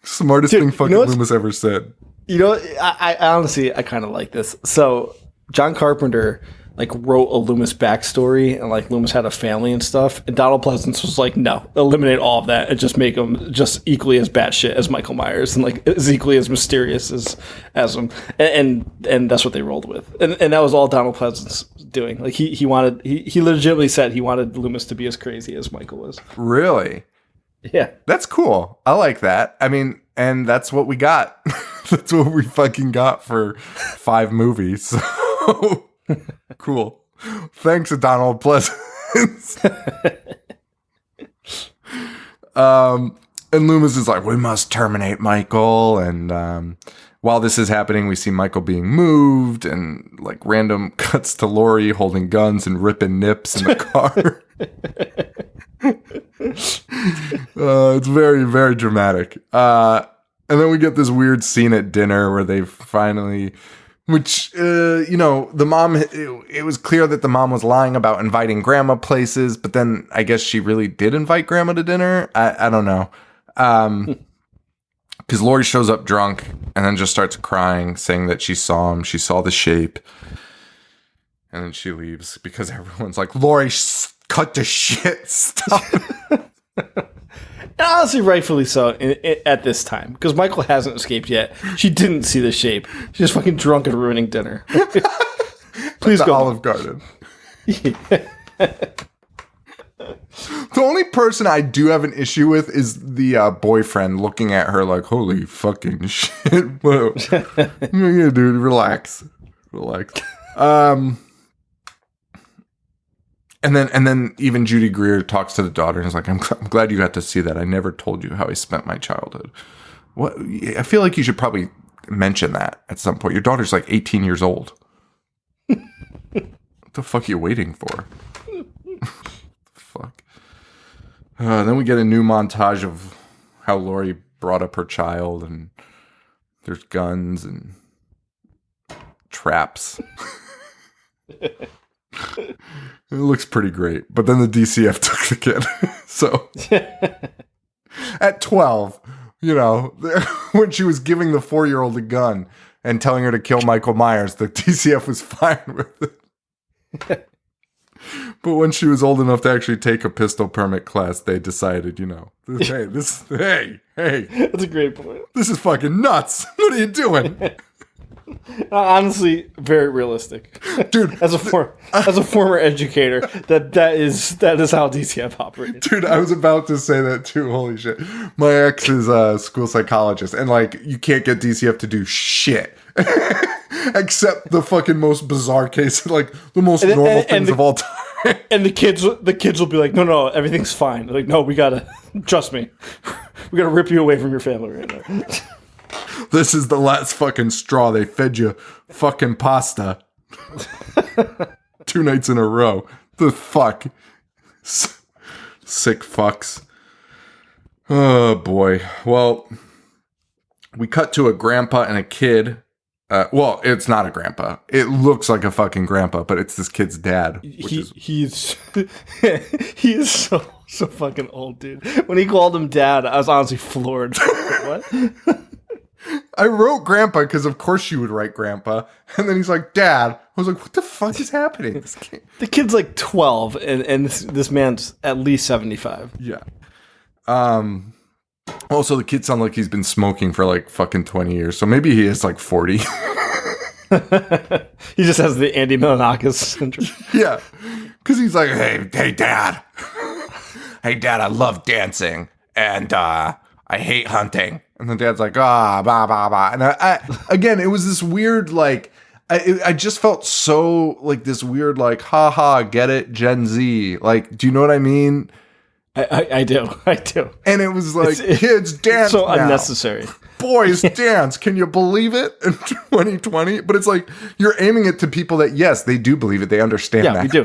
Smartest thing fucking Loomis ever said. You know, I honestly, I kind of like this. So John Carpenter like wrote a Loomis backstory and like Loomis had a family and stuff. And Donald Pleasance was like, no, eliminate all of that and just make him just equally as batshit as Michael Myers and like as equally as mysterious as him. And that's what they rolled with. And that was all Donald Pleasance doing. Like he legitimately said he wanted Loomis to be as crazy as Michael was. Really? Yeah. That's cool. I like that. I mean, and that's what we got. That's what we fucking got for 5 movies. So cool. Thanks, Donald Pleasance. And Loomis is like, we must terminate Michael. And while this is happening, we see Michael being moved and like random cuts to Lori holding guns and ripping nips in the car. It's very, very dramatic. And then we get this weird scene at dinner where they finally... Which, you know, the mom, it was clear that the mom was lying about inviting grandma places, but then I guess she really did invite grandma to dinner. I don't know. Because Lori shows up drunk and then just starts crying, saying that she saw him. She saw the shape. And then she leaves because everyone's like, Lori, cut the shit. Stop. Honestly, rightfully so at this time, because Michael hasn't escaped yet. She didn't see the shape. She's just fucking drunk and ruining dinner. Please go. Olive Garden. The only person I do have an issue with is the boyfriend looking at her like, holy fucking shit. Whoa. Yeah, dude, relax. And then even Judy Greer talks to the daughter and is like, I'm glad you got to see that. I never told you how I spent my childhood. What? I feel like you should probably mention that at some point. Your daughter's like 18 years old. What the fuck are you waiting for? Fuck. Then we get a new montage of how Lori brought up her child, and there's guns and traps. It looks pretty great. But then the DCF took the kid. So at 12, when she was giving the 4-year-old a gun and telling her to kill Michael Myers, the DCF was fine with it. But when she was old enough to actually take a pistol permit class, they decided, hey. That's a great point. This is fucking nuts. What are you doing? Honestly, very realistic, dude. As a former educator, that is how DCF operates. Dude, I was about to say that too. Holy shit! My ex is a school psychologist, and you can't get DCF to do shit except the fucking most bizarre case, the most normal things of all time. And the kids will be like, no, everything's fine. They're like, no, we gotta trust me. We gotta rip you away from your family right now. This is the last fucking straw. They fed you fucking pasta 2 nights in a row. The fuck? Sick fucks. Oh, boy. Well, we cut to a grandpa and a kid. Well, it's not a grandpa. It looks like a fucking grandpa, but it's this kid's dad. He is so fucking old, dude. When he called him dad, I was honestly floored. What? I wrote grandpa because of course you would write grandpa. And then he's like, dad. I was like, what the fuck is happening? The kid's like 12 and this man's at least 75. Yeah. Also, the kid sounds like he's been smoking for fucking 20 years. So maybe he is 40. He just has the Andy Milonakis syndrome. Yeah. Because he's like, hey, dad. Hey, dad, I love dancing. And I hate hunting. And the dad's like, blah, blah, blah. And I again, it was this weird, I just felt so this weird, haha, get it, Gen Z. Do you know what I mean? I do. And it was kids dance so now. Unnecessary. Boys dance. Can you believe it in 2020? But it's you're aiming it to people that, yes, they do believe it. They understand that. Yeah, we do.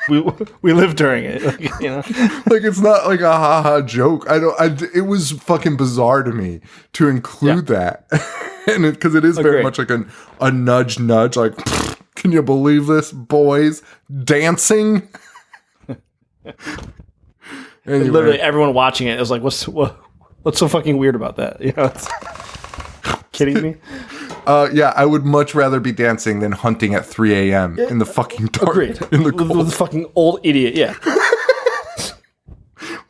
Yeah. We live during it. It's not a haha joke. It was fucking bizarre to me to include that. And because it is very much a nudge, can you believe this, boys dancing? Anyway. Literally everyone watching it is like, what's so fucking weird about that? It's kidding me? Yeah, I would much rather be dancing than hunting at 3 a.m. in the fucking dark. Agreed. In the cold. With a fucking old idiot, yeah.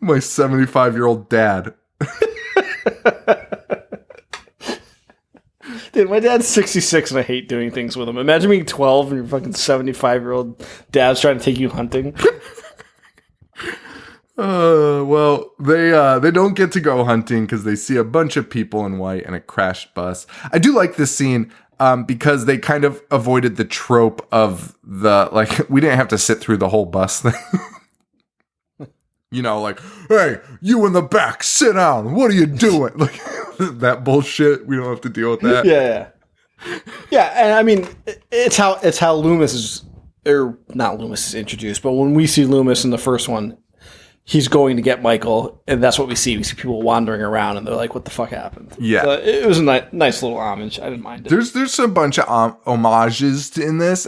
My 75-year-old dad. Dude, my dad's 66 and I hate doing things with him. Imagine being 12 and your fucking 75-year-old dad's trying to take you hunting. Well, they don't get to go hunting because they see a bunch of people in white and a crashed bus. I do like this scene because they kind of avoided the trope of we didn't have to sit through the whole bus thing. Hey, you in the back, sit down. What are you doing? That bullshit. We don't have to deal with that. Yeah. And I mean, it's how Loomis is, or not Loomis is introduced, but when we see Loomis in the first one, he's going to get Michael, and that's what we see. We see people wandering around, and they're like, what the fuck happened? Yeah. So it was a nice little homage. I didn't mind it. There's a bunch of homages in this.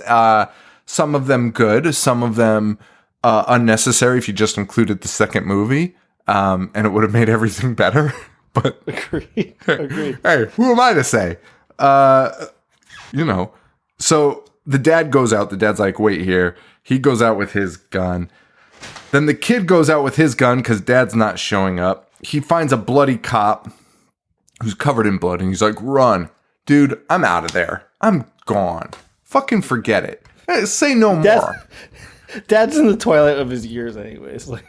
Some of them good, some of them unnecessary if you just included the second movie, and it would have made everything better. But Agreed. Hey, who am I to say? So the dad goes out. The dad's like, wait here. He goes out with his gun. Then the kid goes out with his gun because dad's not showing up. He finds a bloody cop who's covered in blood, and he's like, run. Dude, I'm out of there. I'm gone. Fucking forget it. Say no more. Dad's in the twilight of his years, anyways. Like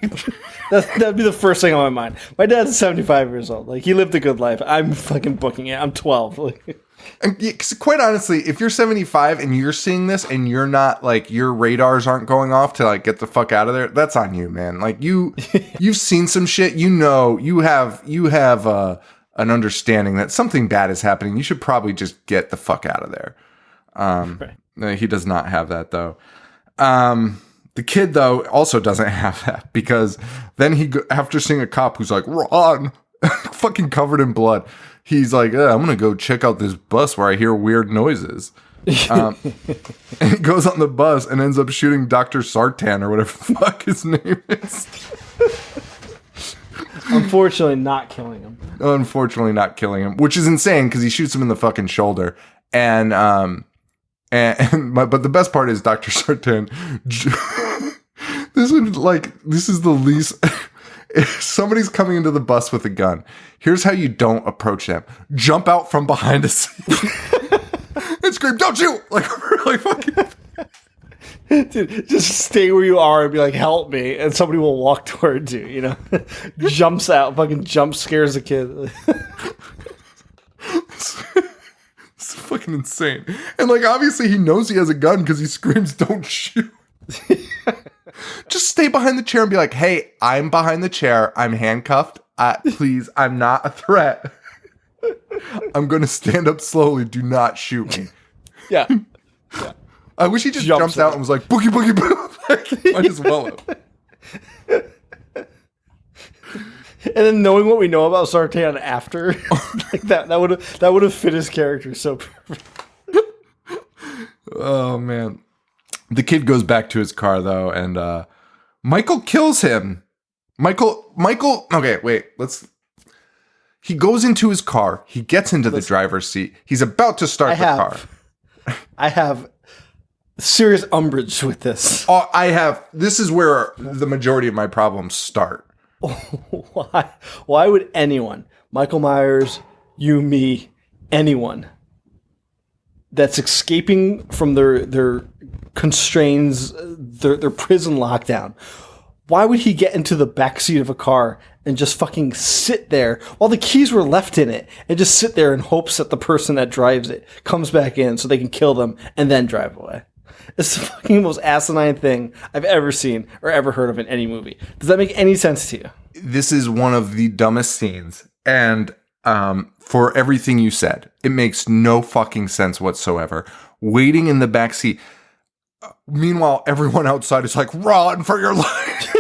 that'd be the first thing on my mind. My dad's 75 years old. Like he lived a good life. I'm fucking booking it. I'm 12. Like, and, 'cause quite honestly, if you're 75 and you're seeing this and you're not like your radars aren't going off to like get the fuck out of there, that's on you, man. Like you've seen some shit. You know, you have an understanding that something bad is happening. You should probably just get the fuck out of there. Right. He does not have that though. The kid, though, also doesn't have that because then after seeing a cop who's like, Ron, fucking covered in blood, he's like, I'm going to go check out this bus where I hear weird noises. And he goes on the bus and ends up shooting Dr. Sartan or whatever the fuck his name is. Unfortunately, not killing him. Unfortunately, not killing him, which is insane because he shoots him in the fucking shoulder. But the best part is Dr. Sartan. This is the least. If somebody's coming into the bus with a gun, here's how you don't approach them: jump out from behind a seat and scream, "Don't shoot!" Like really fucking. Dude, just stay where you are and be like, "Help me!" And somebody will walk towards you. You know, jumps out, fucking jump scares a kid. It's fucking insane. And like obviously he knows he has a gun because he screams, "Don't shoot." Just stay behind the chair and be like, "Hey, I'm behind the chair. I'm handcuffed. Please, I'm not a threat. I'm going to stand up slowly. Do not shoot me." Yeah. I wish he just jumped out and was like, "Boogie, boogie, boo." Like, might as well have. And then knowing what we know about Sartan after, like that would have fit his character so perfect. Oh man. The kid goes back to his car though, and Michael kills him. Michael. Okay, wait. He goes into his car. He gets into the driver's seat. He's about to start the car. I have serious umbrage with this. This is where the majority of my problems start. Why would anyone, Michael Myers, you, me, anyone that's escaping from their constraints, their prison lockdown, why would he get into the backseat of a car and just fucking sit there while the keys were left in it and just sit there in hopes that the person that drives it comes back in so they can kill them and then drive away? It's the fucking most asinine thing I've ever seen or ever heard of in any movie. Does that make any sense to you? This is one of the dumbest scenes. And for everything you said, it makes no fucking sense whatsoever. Waiting in the backseat. Meanwhile, everyone outside is like, "Run for your life."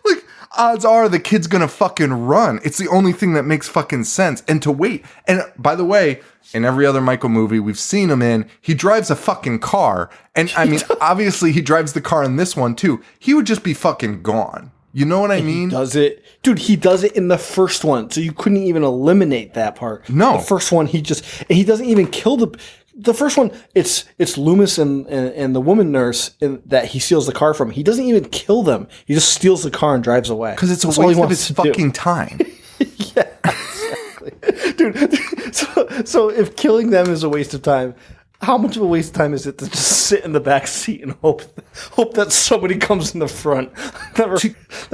Like, odds are the kid's gonna fucking run. It's the only thing that makes fucking sense. And to wait. And by the way, in every other Michael movie we've seen him in, he drives a fucking car. And I mean, obviously he drives the car in this one too. He would just be fucking gone. You know what I mean? He does it. Dude, he does it in the first one. So you couldn't even eliminate that part. No. The first one, he doesn't even kill the first one. It's Loomis and the woman nurse that he steals the car from. He doesn't even kill them. He just steals the car and drives away. Because it's a waste of his fucking time. Yeah, exactly. Dude, so if killing them is a waste of time, how much of a waste of time is it to just sit in the back seat and hope that somebody comes in the front? Never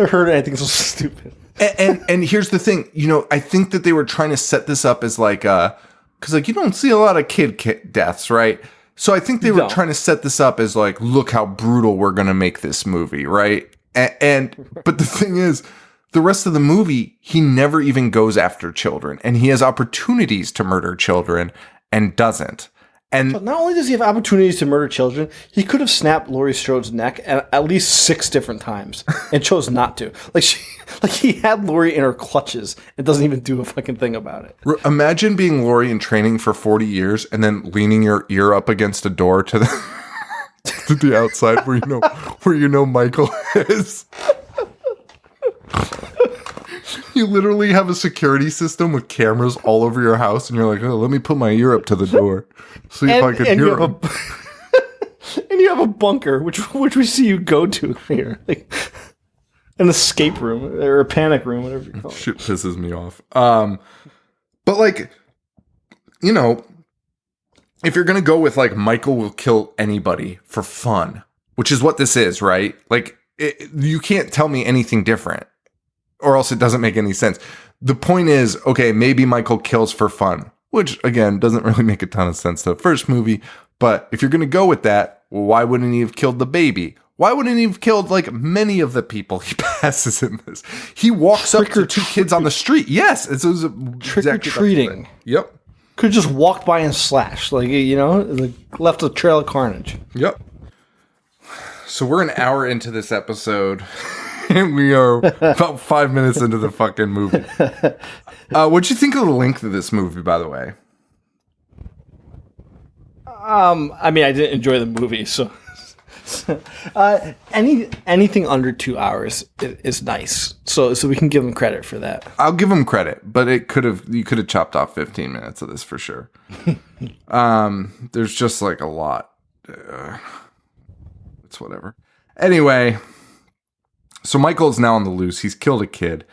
heard anything so stupid. And here's the thing, I think that they were trying to set this up as like, because like you don't see a lot of kid deaths, right? So I think they were trying to set this up as like, look how brutal we're gonna make this movie, right? But the thing is, the rest of the movie, he never even goes after children, and he has opportunities to murder children and doesn't. And but not only does he have opportunities to murder children, he could have snapped Laurie Strode's neck at least 6 different times and chose not to. Like he had Laurie in her clutches and doesn't even do a fucking thing about it. Imagine being Laurie in training for 40 years and then leaning your ear up against a door to the outside where you know Michael is. You literally have a security system with cameras all over your house, and you're like, "Oh, let me put my ear up to the door, see if I can hear him." And you have a bunker, which we see you go to here, like an escape room or a panic room, whatever you call it. Shit pisses me off. But like, if you're gonna go with like Michael will kill anybody for fun, which is what this is, right? Like, you can't tell me anything different, or else it doesn't make any sense. The point is, okay, maybe Michael kills for fun, which, again, doesn't really make a ton of sense to the first movie. But if you're going to go with that, well, why wouldn't he have killed the baby? Why wouldn't he have killed, like, many of the people he passes in this? He walks up to two kids on the street. Yes, it was trick-or-treating. Yep. Could have just walked by and slashed, like, like left a trail of carnage. Yep. So we're an hour into this episode, and we are about 5 minutes into the fucking movie. What'd you think of the length of this movie, by the way? I mean, I didn't enjoy the movie, so anything under 2 hours is nice. So we can give them credit for that. I'll give them credit, but you could have chopped off 15 minutes of this for sure. There's just like a lot. It's whatever. Anyway, so Michael's now on the loose. He's killed a kid.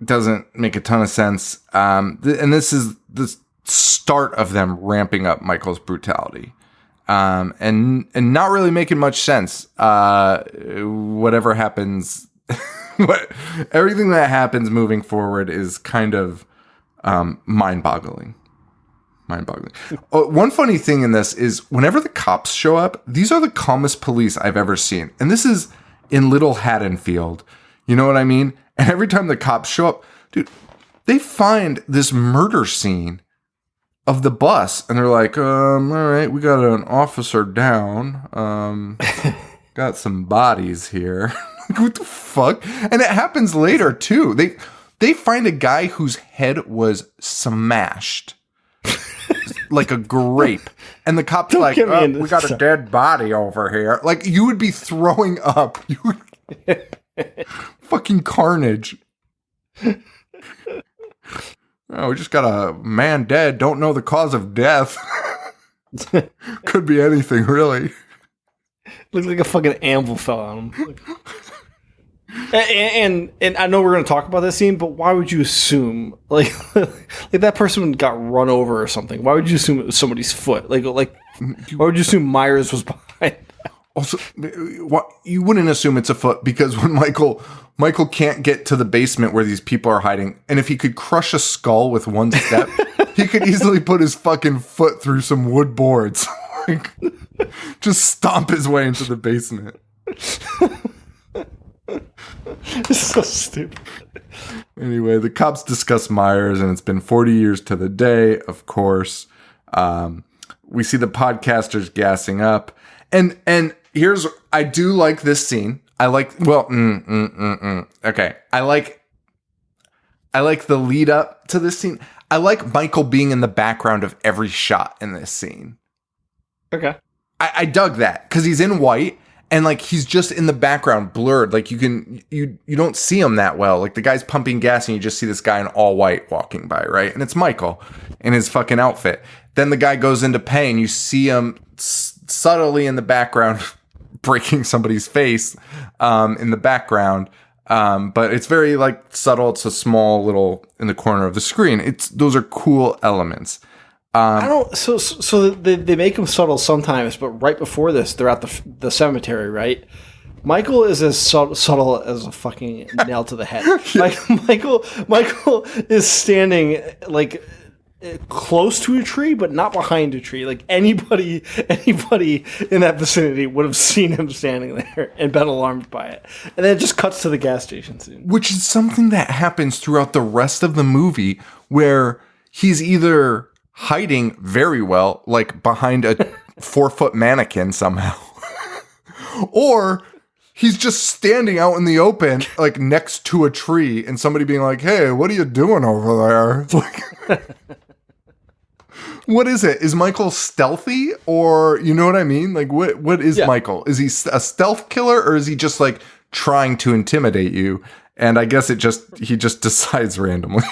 Doesn't make a ton of sense. And this is the start of them ramping up Michael's brutality. And not really making much sense. Whatever happens, everything that happens moving forward is kind of mind-boggling. One funny thing in this is whenever the cops show up, these are the calmest police I've ever seen. And this is in Little Haddonfield. You know what I mean? And every time the cops show up, dude, they find this murder scene of the bus. And they're like, all right, we got an officer down. Got some bodies here. What the fuck? And it happens later, too. They find a guy whose head was smashed. Like a grape. And the cop's like, oh, we got a dead body over here. Like, you would be throwing up. You would... Fucking carnage. Oh, we just got a man dead. Don't know the cause of death. Could be anything, really. Looks like a fucking anvil fell on him. And I know we're going to talk about this scene, but why would you assume like that person got run over or something? Why would you assume it was somebody's foot? Like why would you assume Myers was behind that? Also, you wouldn't assume it's a foot because when Michael can't get to the basement where these people are hiding, and if he could crush a skull with one step, he could easily put his fucking foot through some wood boards. Like, just stomp his way into the basement. It's so stupid. Anyway, the cops discuss Myers, and it's been 40 years to the day, of course. We see the podcasters gassing up. And I do like this scene. I like, okay. I like the lead up to this scene. I like Michael being in the background of every shot in this scene. Okay. I dug that because he's in white and like he's just in the background blurred. Like you don't see him that well. Like the guy's pumping gas and you just see this guy in all white walking by, right? And it's Michael in his fucking outfit. Then the guy goes into pay and you see him subtly in the background breaking somebody's face in the background. But it's very like subtle. It's a small little in the corner of the screen. Those are cool elements. I don't. So they make them subtle sometimes, but right before this, they're at the cemetery, right? Michael is as subtle as a fucking nail to the head. Yeah. Michael is standing like close to a tree, but not behind a tree. Like anybody in that vicinity would have seen him standing there and been alarmed by it. And then it just cuts to the gas station scene, which is something that happens throughout the rest of the movie, where he's either hiding very well, like behind a 4-foot mannequin somehow, or he's just standing out in the open, like next to a tree, and somebody being like, "Hey, what are you doing over there?" It's like, what is it? Is Michael stealthy, or you know what I mean? Like, what is Michael? Is he a stealth killer, or is he just like trying to intimidate you? And I guess he just decides randomly.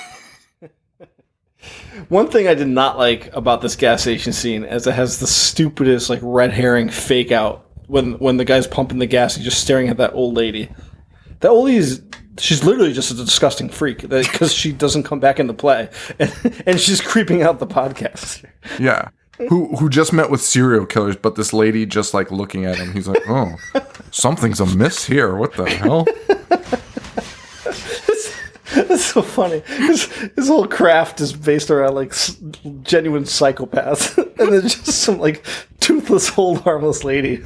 One thing I did not like about this gas station scene is it has the stupidest like red herring fake out when the guy's pumping the gas. He's just staring at that old lady. That old lady she's literally just a disgusting freak because she doesn't come back into play, and she's creeping out the podcast. Yeah, who just met with serial killers, but this lady just like looking at him, he's like, oh, something's amiss here. What the hell? That's so funny. His whole craft is based around like genuine psychopaths, and then just some like toothless, old, harmless lady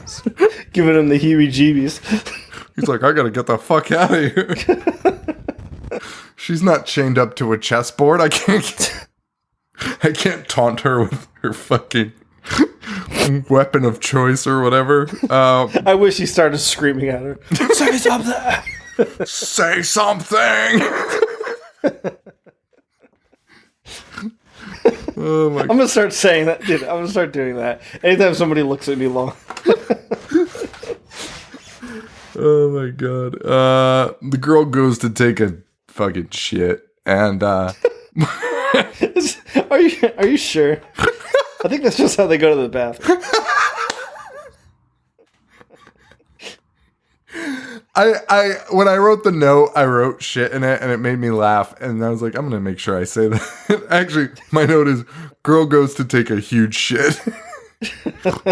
giving him the heebie-jeebies. He's like, I gotta get the fuck out of here. She's not chained up to a chessboard. I can't taunt her with her fucking weapon of choice or whatever. I wish he started screaming at her. Say something. Say something. Oh my! I'm gonna start saying that, dude. I'm gonna start doing that anytime somebody looks at me long. Oh my god! The girl goes to take a fucking shit, and Are you sure? I think that's just how they go to the bathroom. I when I wrote the note, I wrote shit in it, and it made me laugh. And I was like, I'm gonna make sure I say that. Actually, my note is: girl goes to take a huge shit.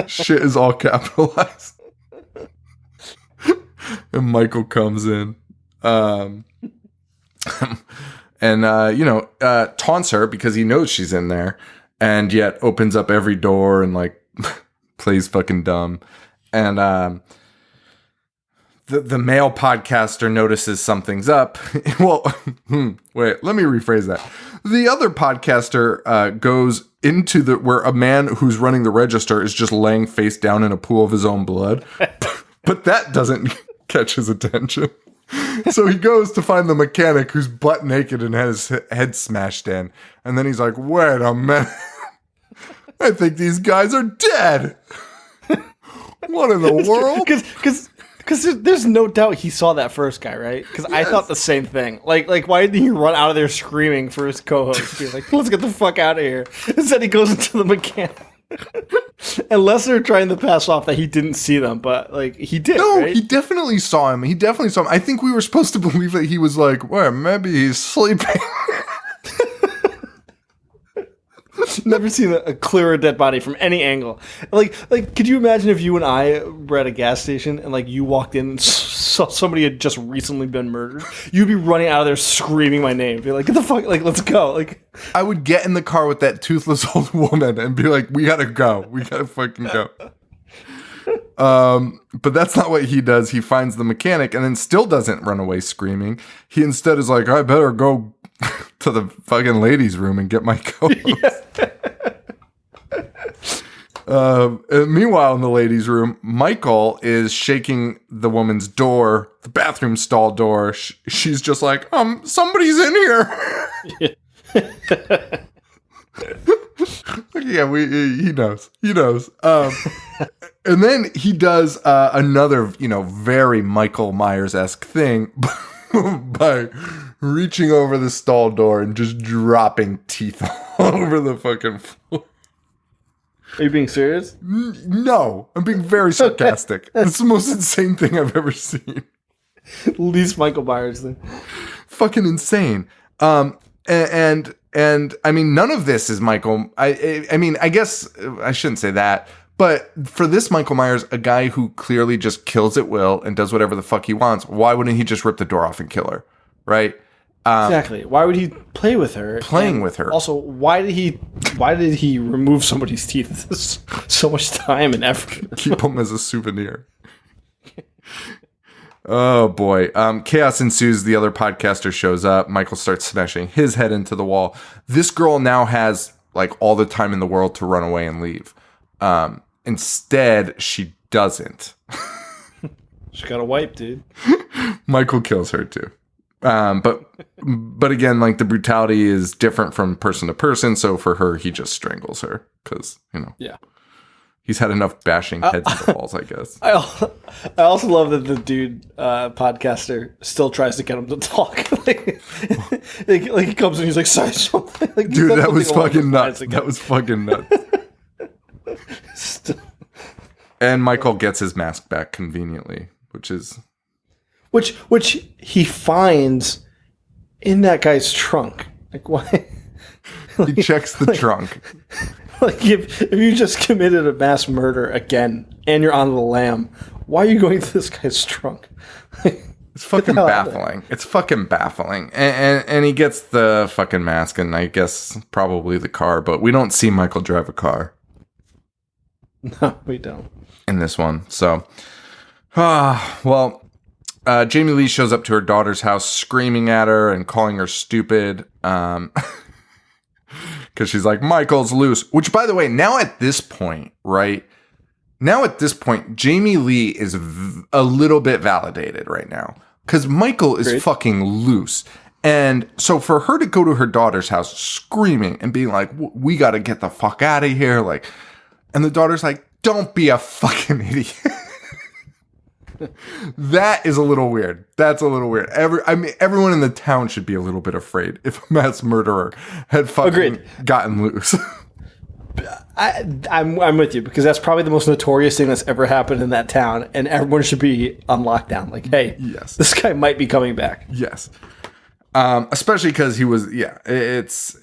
Shit is all capitalized. And Michael comes in, and taunts her because he knows she's in there, and yet opens up every door and like plays fucking dumb, and The male podcaster notices something's up. Well, wait, let me rephrase that. The other podcaster goes into where a man who's running the register is just laying face down in a pool of his own blood. But that doesn't catch his attention. So he goes to find the mechanic who's butt naked and has his head smashed in. And then he's like, wait a minute. I think these guys are dead. What in the world? Because there's no doubt he saw that first guy, right? Because yes. I thought the same thing. Like, why did he run out of there screaming for his co-host? Be like, let's get the fuck out of here. Instead, he goes into the mechanic. Unless they're trying to pass off that he didn't see them, but like he did. No, right? He definitely saw him. I think we were supposed to believe that he was like, well, maybe he's sleeping. Never seen a clearer dead body from any angle. Like, could you imagine if you and I were at a gas station and like you walked in and saw somebody had just recently been murdered? You'd be running out of there screaming my name. Be like, get the fuck, like, let's go. Like, I would get in the car with that toothless old woman and be like, we gotta go. We gotta fucking go. But that's not what he does. He finds the mechanic and then still doesn't run away screaming. He instead is like, I better go to the fucking ladies' room and get my coat. Yeah. Meanwhile, in the ladies' room, Michael is shaking the woman's door, the bathroom stall door. She's just like, somebody's in here. Yeah, he knows. He knows. And then he does another, very Michael Myers-esque thing by reaching over the stall door and just dropping teeth all over the fucking floor. Are you being serious? No, I'm being very sarcastic. It's the most insane thing I've ever seen. Least Michael Myers thing. Fucking insane. And I mean, none of this is Michael. I mean, I guess I shouldn't say that. But for this Michael Myers, a guy who clearly just kills at will and does whatever the fuck he wants, why wouldn't he just rip the door off and kill her? Right? Exactly. Why would he play with her? Playing with her. Also, why did he remove somebody's teeth so much time and effort? Keep them as a souvenir. Oh boy. Chaos ensues. The other podcaster shows up. Michael starts smashing his head into the wall. This girl now has like all the time in the world to run away and leave. Instead, she doesn't. She got a wipe, dude. Michael kills her too. But again, like the brutality is different from person to person. So for her, he just strangles her because, yeah, he's had enough bashing heads into walls, I guess. I also love that the dude podcaster still tries to get him to talk. like he comes and he's like, sorry, something. Like, dude, that was fucking nuts. That was fucking nuts. And Michael gets his mask back conveniently, which he finds in that guy's trunk. Like, why? He checks the trunk. Like, if you just committed a mass murder again and you're on the lam, why are you going to this guy's trunk? It's fucking baffling. It's fucking baffling. And he gets the fucking mask and I guess probably the car, but we don't see Michael drive a car. No, we don't. In this one. So, Jamie Lee shows up to her daughter's house screaming at her and calling her stupid. Because she's like, Michael's loose. Which, by the way, now at this point, right? Now at this point, Jamie Lee is a little bit validated right now. Because Michael is fucking loose. And so for her to go to her daughter's house screaming and being like, we got to get the fuck out of here. Like, and the daughter's like, don't be a fucking idiot. That is a little weird. That's a little weird. Everyone in the town should be a little bit afraid if a mass murderer had fucking gotten loose. I'm with you, because that's probably the most notorious thing that's ever happened in that town, and everyone should be on lockdown. Like, hey, yes, this guy might be coming back. Yes. Especially because he was, it's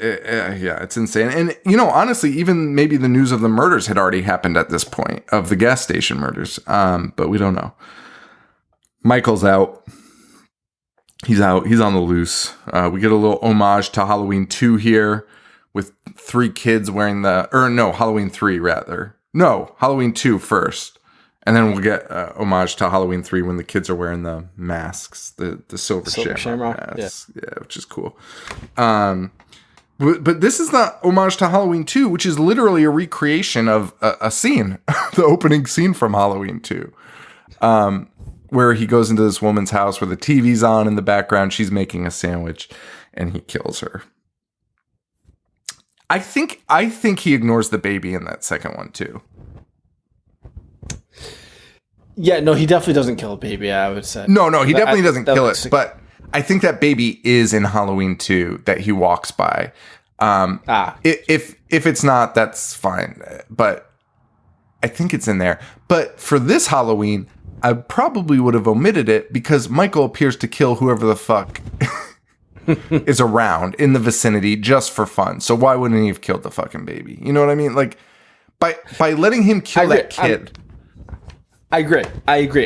insane. And, honestly, even maybe the news of the murders had already happened at this point, of the gas station murders. But we don't know. Michael's out. He's out. He's on the loose. We get a little homage to Halloween 2 here with 3 kids wearing Halloween 3 rather. No, Halloween 2 first. And then we'll get homage to Halloween 3 when the kids are wearing the masks, the silver shamrock masks. Yeah, which is cool. But this is not homage to Halloween 2, which is literally a recreation of a scene, the opening scene from Halloween 2, where he goes into this woman's house where the TV's on in the background. She's making a sandwich, and he kills her. I think he ignores the baby in that second one too. Yeah, no, he definitely doesn't kill a baby, I would say. No, he definitely doesn't kill it. But I think that baby is in Halloween 2 that he walks by. If it's not, that's fine. But I think it's in there. But for this Halloween, I probably would have omitted it because Michael appears to kill whoever the fuck is around in the vicinity just for fun. So why wouldn't he have killed the fucking baby? You know what I mean? Like, by letting him kill that kid... I agree.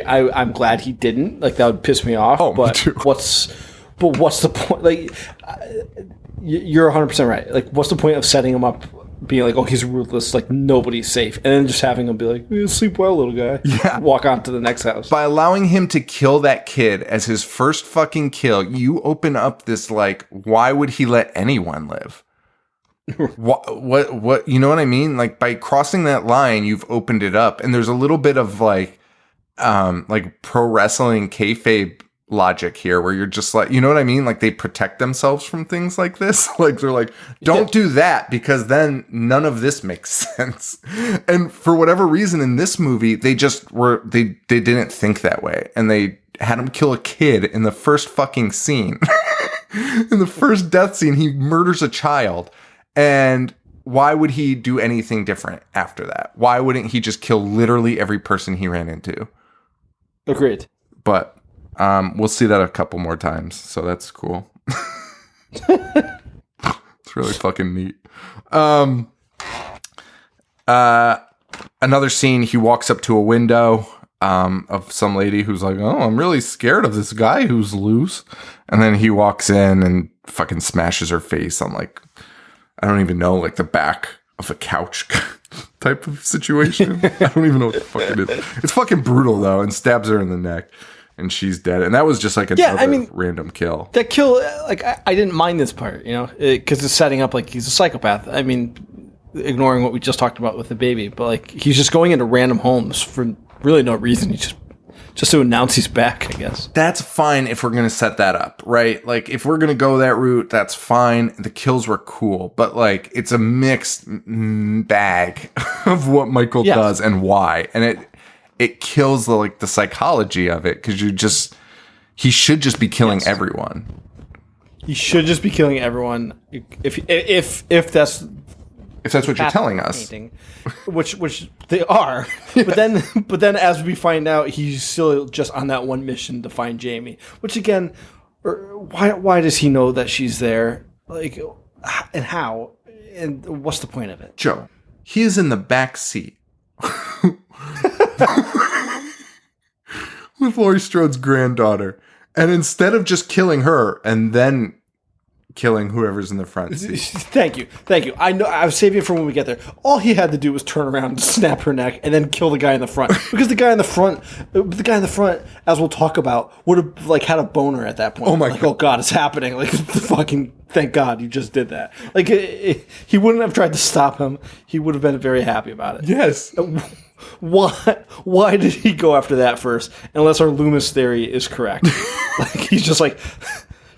I'm glad he didn't. Like, that would piss me off. Oh, but me too. What's the point? Like, you're 100% right. Like, what's the point of setting him up, being like, oh, he's ruthless, like nobody's safe, and then just having him be like, sleep well, little guy. Yeah. Walk on to the next house. By allowing him to kill that kid as his first fucking kill, you open up this, like, why would he let anyone live? What you know what I mean? Like, by crossing that line, you've opened it up, and there's a little bit of like pro wrestling kayfabe logic here, where you're just like, you know what I mean? Like, they protect themselves from things like this. Like, they're like, don't do that, because then none of this makes sense. And for whatever reason in this movie, they didn't think that way, and they had him kill a kid in the first fucking scene. In the first death scene, he murders a child. And why would he do anything different after that? Why wouldn't he just kill literally every person he ran into? Agreed. But we'll see that a couple more times, so that's cool. It's really fucking neat. Another scene, he walks up to a window of some lady who's like, oh, I'm really scared of this guy who's loose. And then he walks in and fucking smashes her face on, like, I don't even know, like the back of a couch type of situation. I don't even know what the fuck it is. It's fucking brutal, though, and stabs her in the neck, and she's dead. And that was just like another random kill. That kill, like, I didn't mind this part, because it's setting up like he's a psychopath. I mean, ignoring what we just talked about with the baby, but like he's just going into random homes for really no reason. He's just to announce he's back, I guess. That's fine if we're going to set that up, right? Like, if we're going to go that route, that's fine. The kills were cool, but like, it's a mixed bag of what Michael does and why. And it kills the psychology of it, because he should just be killing everyone. He should just be killing everyone. If that's what you're telling us, which they are, but then as we find out, he's still just on that one mission to find Jamie. Which again, why does he know that she's there? Like, and how? And what's the point of it? Joe, he is in the back seat with Laurie Strode's granddaughter. And instead of just killing her and then killing whoever's in the front seat. Thank you. I know. I was saving it for when we get there. All he had to do was turn around, snap her neck, and then kill the guy in the front. Because the guy in the front, as we'll talk about, would have like had a boner at that point. Oh my god! God. Oh god, it's happening! Like fucking. Thank God you just did that. Like he wouldn't have tried to stop him. He would have been very happy about it. Yes. Why did he go after that first? Unless our Loomis theory is correct. Like he's just like,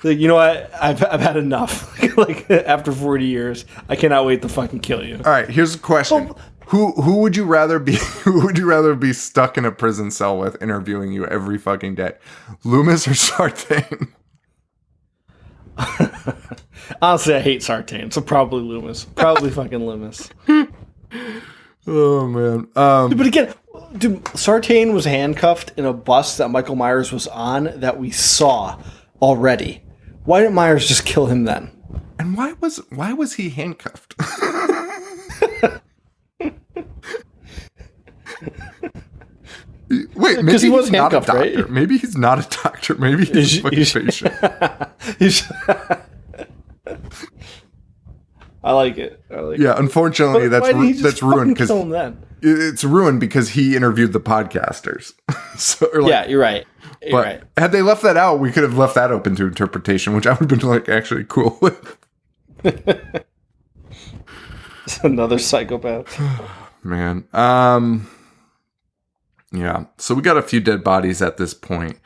you know what? I've had enough. Like after 40 years, I cannot wait to fucking kill you. All right, here's a question. Who would you rather be stuck in a prison cell with interviewing you every fucking day? Loomis or Sartain? Honestly, I hate Sartain, so probably Loomis. Probably fucking Loomis. Oh man. But again, dude, Sartain was handcuffed in a bus that Michael Myers was on that we saw already. Why didn't Myers just kill him then? And why was he handcuffed? Wait, maybe he was he's not a handcuffed, doctor. right? Maybe he's not a doctor. Maybe he's a fucking patient. I like it. Yeah, unfortunately, that's ruined because it's ruined because he interviewed the podcasters. So, yeah, you're right. Had they left that out, we could have left that open to interpretation, which I would have been like actually cool with. It's another psychopath. Man. Yeah. So we got a few dead bodies at this point.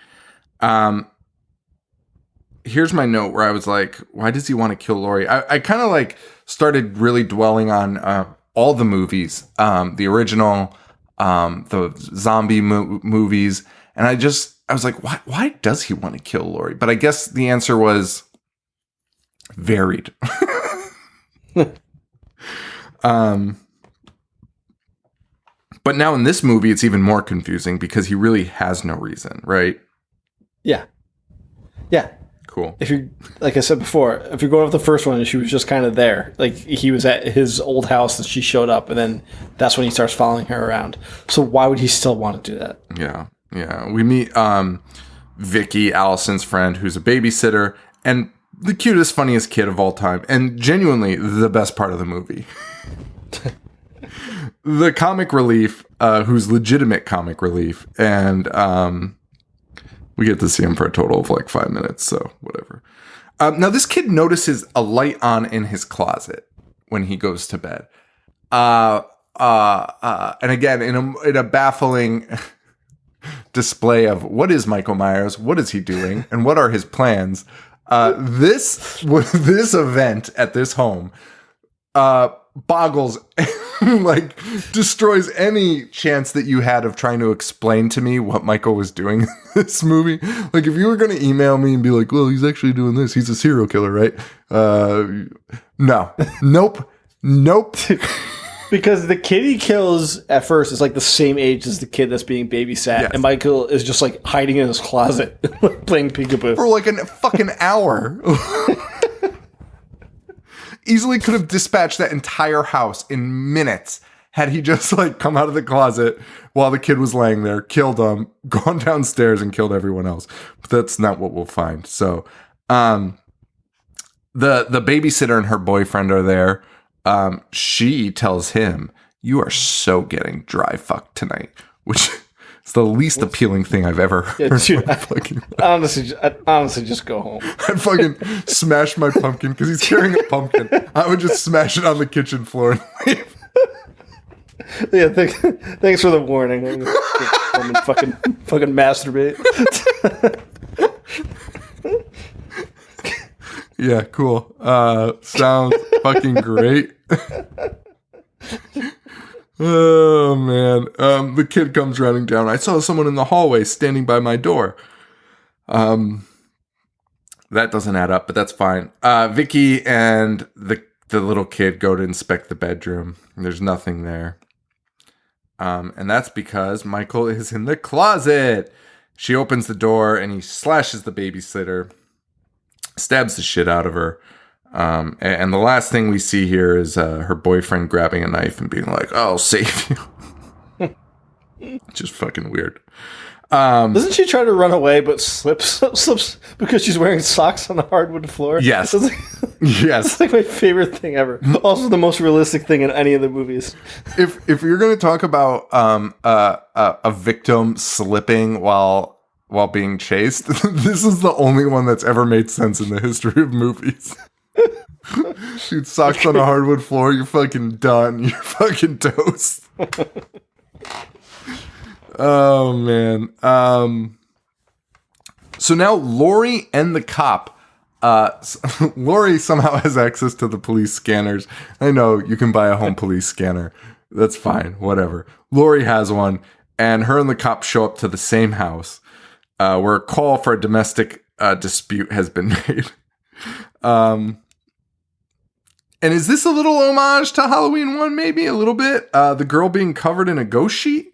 Here's my note where I was like, why does he want to kill Laurie? I kind of like started really dwelling on all the movies, the original, the zombie movies. And I was like, why does he want to kill Laurie? But I guess the answer was varied. But now in this movie, it's even more confusing because he really has no reason, right? Yeah. Cool. If you, like I said before, if you're going off the first one, she was just kind of there. Like he was at his old house and she showed up, and then that's when he starts following her around. So why would he still want to do that? Yeah. We meet Vicky, Allison's friend, who's a babysitter, and the cutest, funniest kid of all time, and genuinely the best part of the movie. The comic relief, who's legitimate comic relief, and we get to see him for a total of like 5 minutes, so whatever. Now, this kid notices a light on in his closet when he goes to bed. And again, in a baffling display of what is Michael Myers, what is he doing, and what are his plans, this event at this home boggles, like destroys any chance that you had of trying to explain to me what Michael was doing in this movie. Like if you were going to email me and be like, well, he's actually doing this, he's a serial killer, right? No. Nope. Because the kid he kills at first is like the same age as the kid that's being babysat, yes. And Michael is just like hiding in his closet playing peekaboo for like a fucking hour. Easily could have dispatched that entire house in minutes had he just like come out of the closet while the kid was laying there, killed him, gone downstairs and killed everyone else. But that's not what we'll find. So the babysitter and her boyfriend are there. She tells him, "You are so getting dry fucked tonight," which is the least appealing thing I've ever heard. Yeah, dude, I'd honestly just go home. I'd fucking smash my pumpkin because he's carrying a pumpkin. I would just smash it on the kitchen floor and leave. Yeah, thanks for the warning. fucking masturbate. Yeah, cool. Sounds fucking great. Oh, man. The kid comes running down. I saw someone in the hallway standing by my door. That doesn't add up, but that's fine. Vicky and the little kid go to inspect the bedroom. There's nothing there. And that's because Michael is in the closet. She opens the door and he slashes the babysitter, stabs the shit out of her. And the last thing we see here is her boyfriend grabbing a knife and being like, "I'll save you." Just fucking weird. Doesn't she try to run away but slips because she's wearing socks on the hardwood floor? Yes. Yes. It's like my favorite thing ever. Also the most realistic thing in any of the movies. If you're going to talk about a victim slipping while being chased, this is the only one that's ever made sense in the history of movies. Shoot socks on a hardwood floor, you're fucking done. You're fucking toast. Oh, man. So now Lori and the cop, Lori somehow has access to the police scanners. I know you can buy a home police scanner. That's fine. Whatever. Lori has one, and her and the cop show up to the same house where a call for a domestic dispute has been made. And is this a little homage to Halloween 1, maybe? A little bit? The girl being covered in a ghost sheet?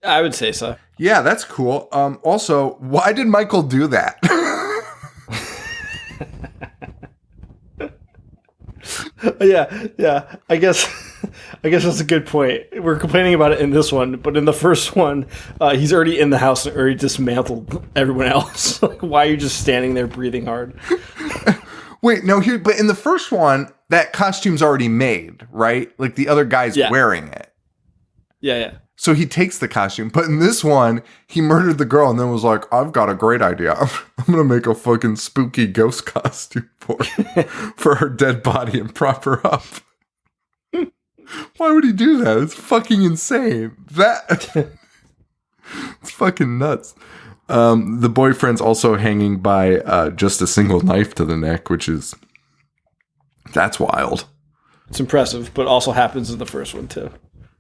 I would say so. Yeah, that's cool. Also, why did Michael do that? Yeah. I guess that's a good point. We're complaining about it in this one, but in the first one, he's already in the house and already dismantled everyone else. Like, why are you just standing there breathing hard? Wait, no, but in the first one, that costume's already made, right? Like the other guy's wearing it. Yeah. So he takes the costume, but in this one, he murdered the girl and then was like, "I've got a great idea. I'm going to make a fucking spooky ghost costume for her dead body and prop her up." Why would he do that? It's fucking insane. It's fucking nuts. The boyfriend's also hanging by just a single knife to the neck, that's wild. It's impressive, but also happens in the first one too.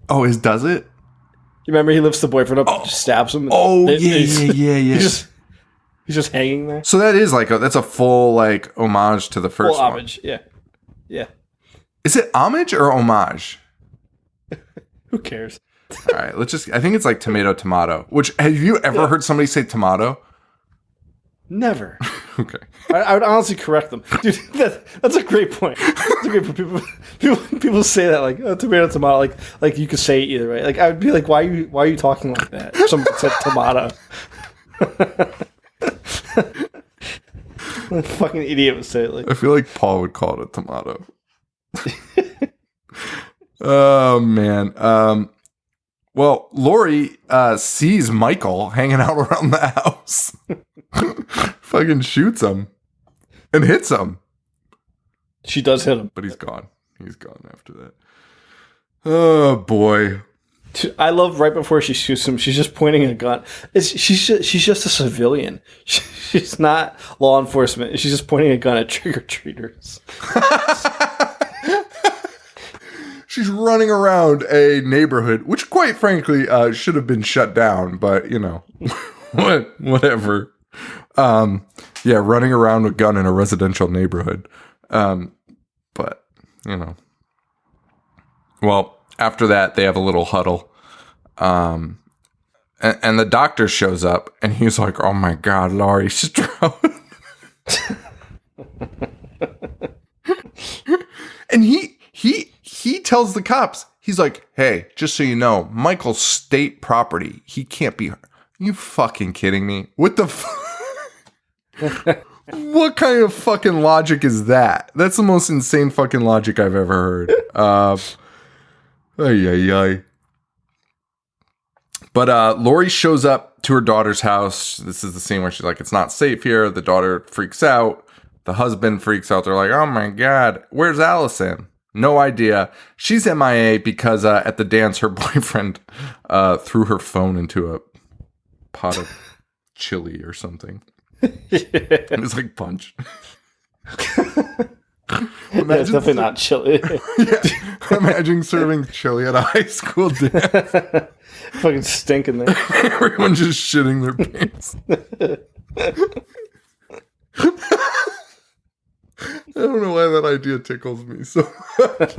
Oh, does it? You remember he lifts the boyfriend up and just stabs him? Yeah. He's just hanging there. So that is that's a full homage to the first one. Homage, yeah. Is it homage or homage? Who cares? All right, I think it's like tomato. Which, have you ever heard somebody say tomato? Never. Okay. I would honestly correct them. Dude, that's a great point. That's a great point. People say that tomato, like you could say it either way. Like I would be like, why are you talking like that? If someone said tomato. A fucking idiot would say it like. I feel like Paul would call it a tomato. Oh man. Well, Lori sees Michael hanging out around the house. Fucking shoots him and hits him. She does hit him. But he's gone. He's gone after that. Oh, boy. I love right before she shoots him, she's just pointing a gun. She's just a civilian. She's not law enforcement. She's just pointing a gun at trick-or-treaters. She's running around a neighborhood, which quite frankly should have been shut down, but whatever. Running around with a gun in a residential neighborhood. But well, after that, they have a little huddle. And the doctor shows up and he's like, "Oh my God, Laurie, she's drowning." And he tells the cops, he's like, "Hey, just so you know, Michael's state property. He can't be hurt." You fucking kidding me? What the what kind of fucking logic is that? That's the most insane fucking logic I've ever heard. But Lori shows up to her daughter's house. This is the scene where she's like, "It's not safe here." The daughter freaks out. The husband freaks out. They're like, "Oh my God, where's Allison?" No idea. She's MIA because at the dance, her boyfriend threw her phone into a pot of chili or something. It was like punch. It's definitely not chili. Imagine serving chili at a high school dance. Fucking stinking there. Everyone just shitting their pants. I don't know why that idea tickles me so much.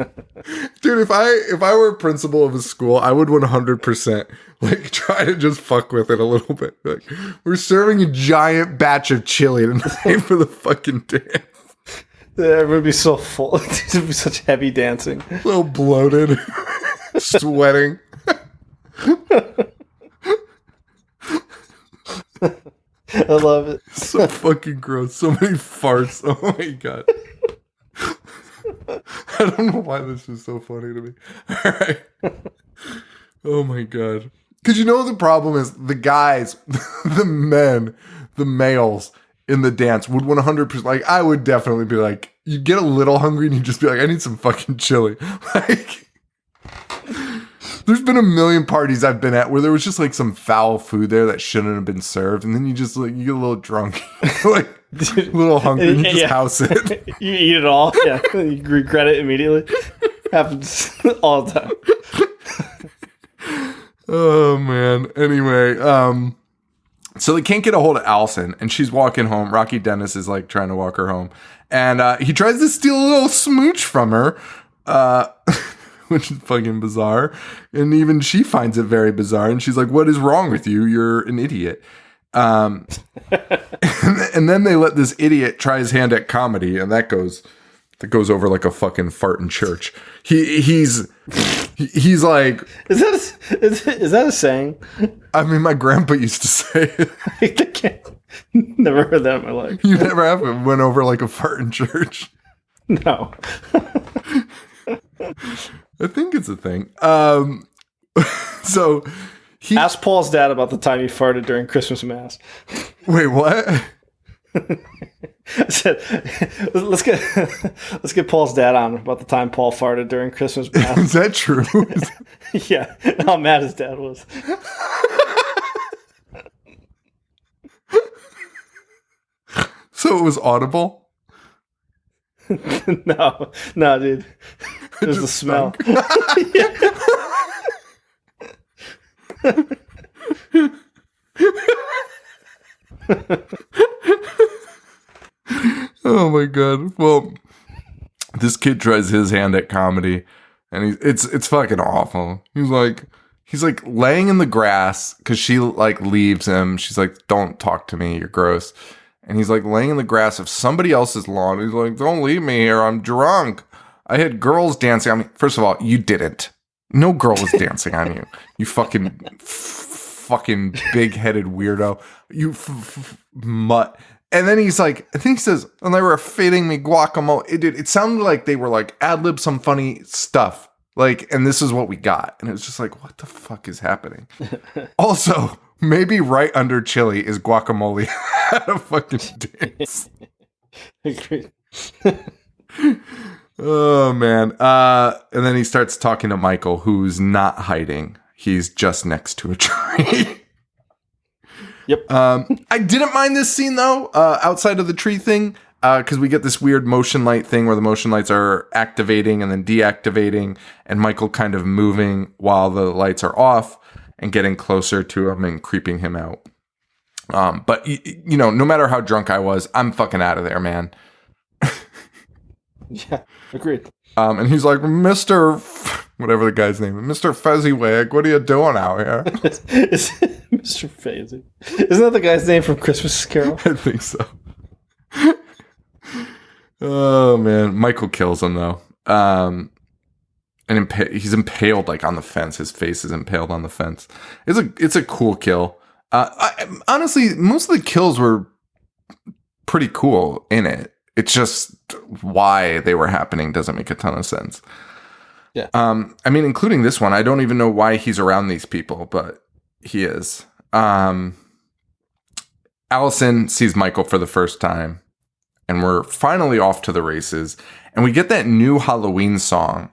Dude, if I were a principal of a school, I would 100% try to just fuck with it a little bit. We're serving a giant batch of chili tonight for the fucking dance. It would be so full. It would be such heavy dancing. A little bloated, sweating. I love it. So fucking gross. So many farts. Oh my god. I don't know why this is so funny to me. All right. Oh my god. Because the problem is the guys, the men, the males in the dance would 100%, like, I would definitely be like, you get a little hungry and you just be like, I need some fucking chili. Like, there's been a million parties I've been at where there was just like some foul food there that shouldn't have been served. And then you just like, you get a little drunk, like a little hungry and you just house it. You eat it all. Yeah. You regret it immediately. Happens all the time. Oh man. Anyway, so they can't get a hold of Allison and she's walking home. Rocky Dennis is like trying to walk her home. And he tries to steal a little smooch from her, which is fucking bizarre. And even she finds it very bizarre. And she's like, what is wrong with you? You're an idiot. And then they let this idiot try his hand at comedy. And that goes over like a fucking fart in church. He's like, is that a saying? I mean, my grandpa used to say it. Never heard that in my life. You never have it went over like a fart in church? No. I think it's a thing. So he asked Paul's dad about the time he farted during Christmas Mass. Wait, what? I said, let's get Paul's dad on about the time Paul farted during Christmas Mass. Is that true? Yeah, how mad his dad was. So it was audible? No, dude. It was the smell. Oh my god. Well, this kid tries his hand at comedy and it's fucking awful. He's like laying in the grass because she like leaves him. She's like, don't talk to me, you're gross. And he's like laying in the grass of somebody else's lawn. He's like, don't leave me here, I'm drunk. I had girls dancing on me. First of all, you didn't. No girl was dancing on you. You fucking big-headed weirdo. You mutt. And then he's like, I think he says, and they were feeding me guacamole. It sounded like they were like ad-lib some funny stuff. Like, and this is what we got. And it was just like, what the fuck is happening? Also, maybe right under chili is guacamole at a fucking dance. Agreed. Oh, man. And then he starts talking to Michael, who's not hiding. He's just next to a tree. Yep. I didn't mind this scene, though, outside of the tree thing, because we get this weird motion light thing where the motion lights are activating and then deactivating, and Michael kind of moving while the lights are off and getting closer to him and creeping him out. But, no matter how drunk I was, I'm fucking out of there, man. Yeah, agreed. And he's like, Mr. Whatever the guy's name is, Mr. Fezziwig, what are you doing out here? Is Mr. Fezziwig? Isn't that the guy's name from Christmas Carol? I think so. Oh, man. Michael kills him, though. And he's impaled, like, on the fence. His face is impaled on the fence. It's a cool kill. Honestly, most of the kills were pretty cool in it. It's just why they were happening doesn't make a ton of sense. Yeah. I mean, including this one, I don't even know why he's around these people, but he is. Allison sees Michael for the first time, and we're finally off to the races. And we get that new Halloween song,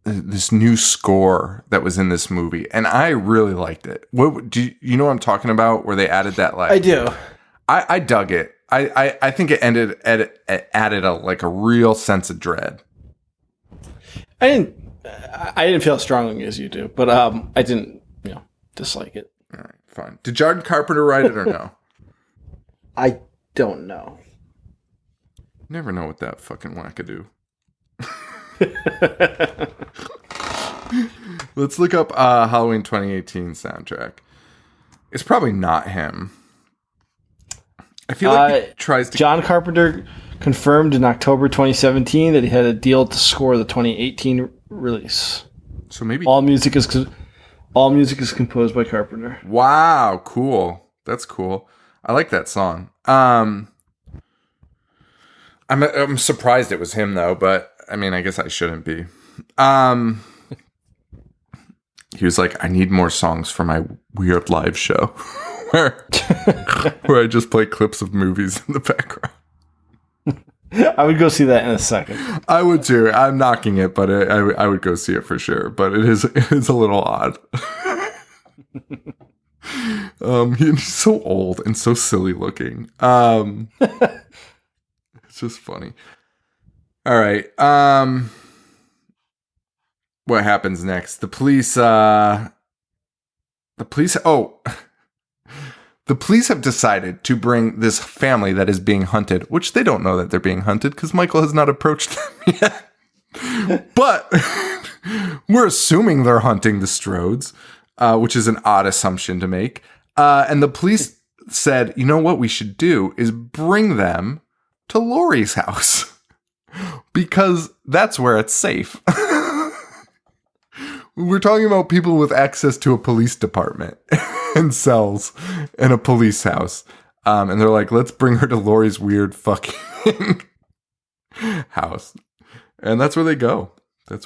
this new score that was in this movie, and I really liked it. What do you know what I'm talking about? Where they added that, like, I do. I dug it. I think it added a real sense of dread. I didn't feel as strongly as you do, but I didn't, dislike it. All right, fine. Did John Carpenter write it or no? I don't know. Never know with that fucking wackadoo. Let's look up Halloween 2018 soundtrack. It's probably not him. I feel like he tries to. John Carpenter confirmed in October 2017 that he had a deal to score the 2018 release. So maybe all music is composed by Carpenter. Wow, cool. That's cool. I like that song. I'm surprised it was him though, but I mean, I guess I shouldn't be. He was like, I need more songs for my weird live show where I just play clips of movies in the background. I would go see that in a second. I would too. I'm knocking it, but I would go see it for sure. But it is a little odd. He's so old and so silly looking. It's just funny. All right. What happens next? The police have decided to bring this family that is being hunted, which they don't know that they're being hunted because Michael has not approached them yet. But we're assuming they're hunting the Strodes, which is an odd assumption to make. And the police said, you know what we should do is bring them to Laurie's house because that's where it's safe. We're talking about people with access to a police department and cells in a police house. And they're like, let's bring her to Laurie's weird fucking house. And that's where they go. The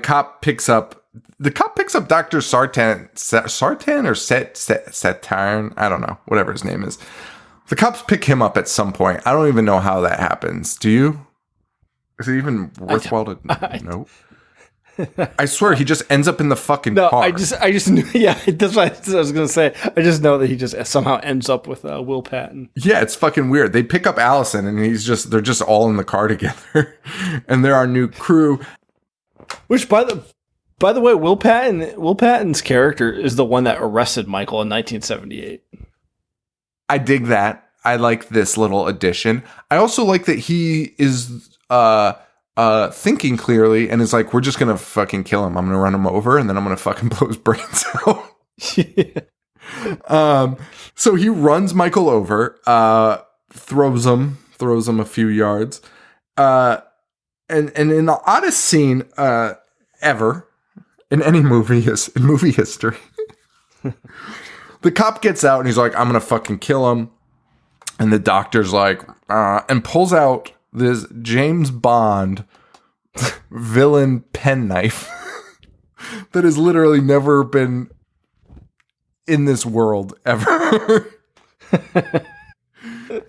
cop picks up Dr. Sartan or Satarn. I don't know, whatever his name is. The cops pick him up at some point. I don't even know how that happens. Do you? Is it even worthwhile to know? I swear he just ends up in the fucking car. I just knew. Yeah, that's what I was gonna say. I just know that he just somehow ends up with Will Patton. Yeah, it's fucking weird. They pick up Allison, and they're just all in the car together, and they're our new crew. Which, by the way, Will Patton's character is the one that arrested Michael in 1978. I dig that. I like this little addition. I also like that he is thinking clearly and is like, we're just gonna fucking kill him. I'm gonna run him over and then I'm gonna fucking blow his brains out. So he runs Michael over, throws him a few yards, and in the oddest scene ever in any movie in movie history. The cop gets out and he's like, I'm gonna fucking kill him. And the doctor's like, and pulls out this James Bond villain penknife that has literally never been in this world ever.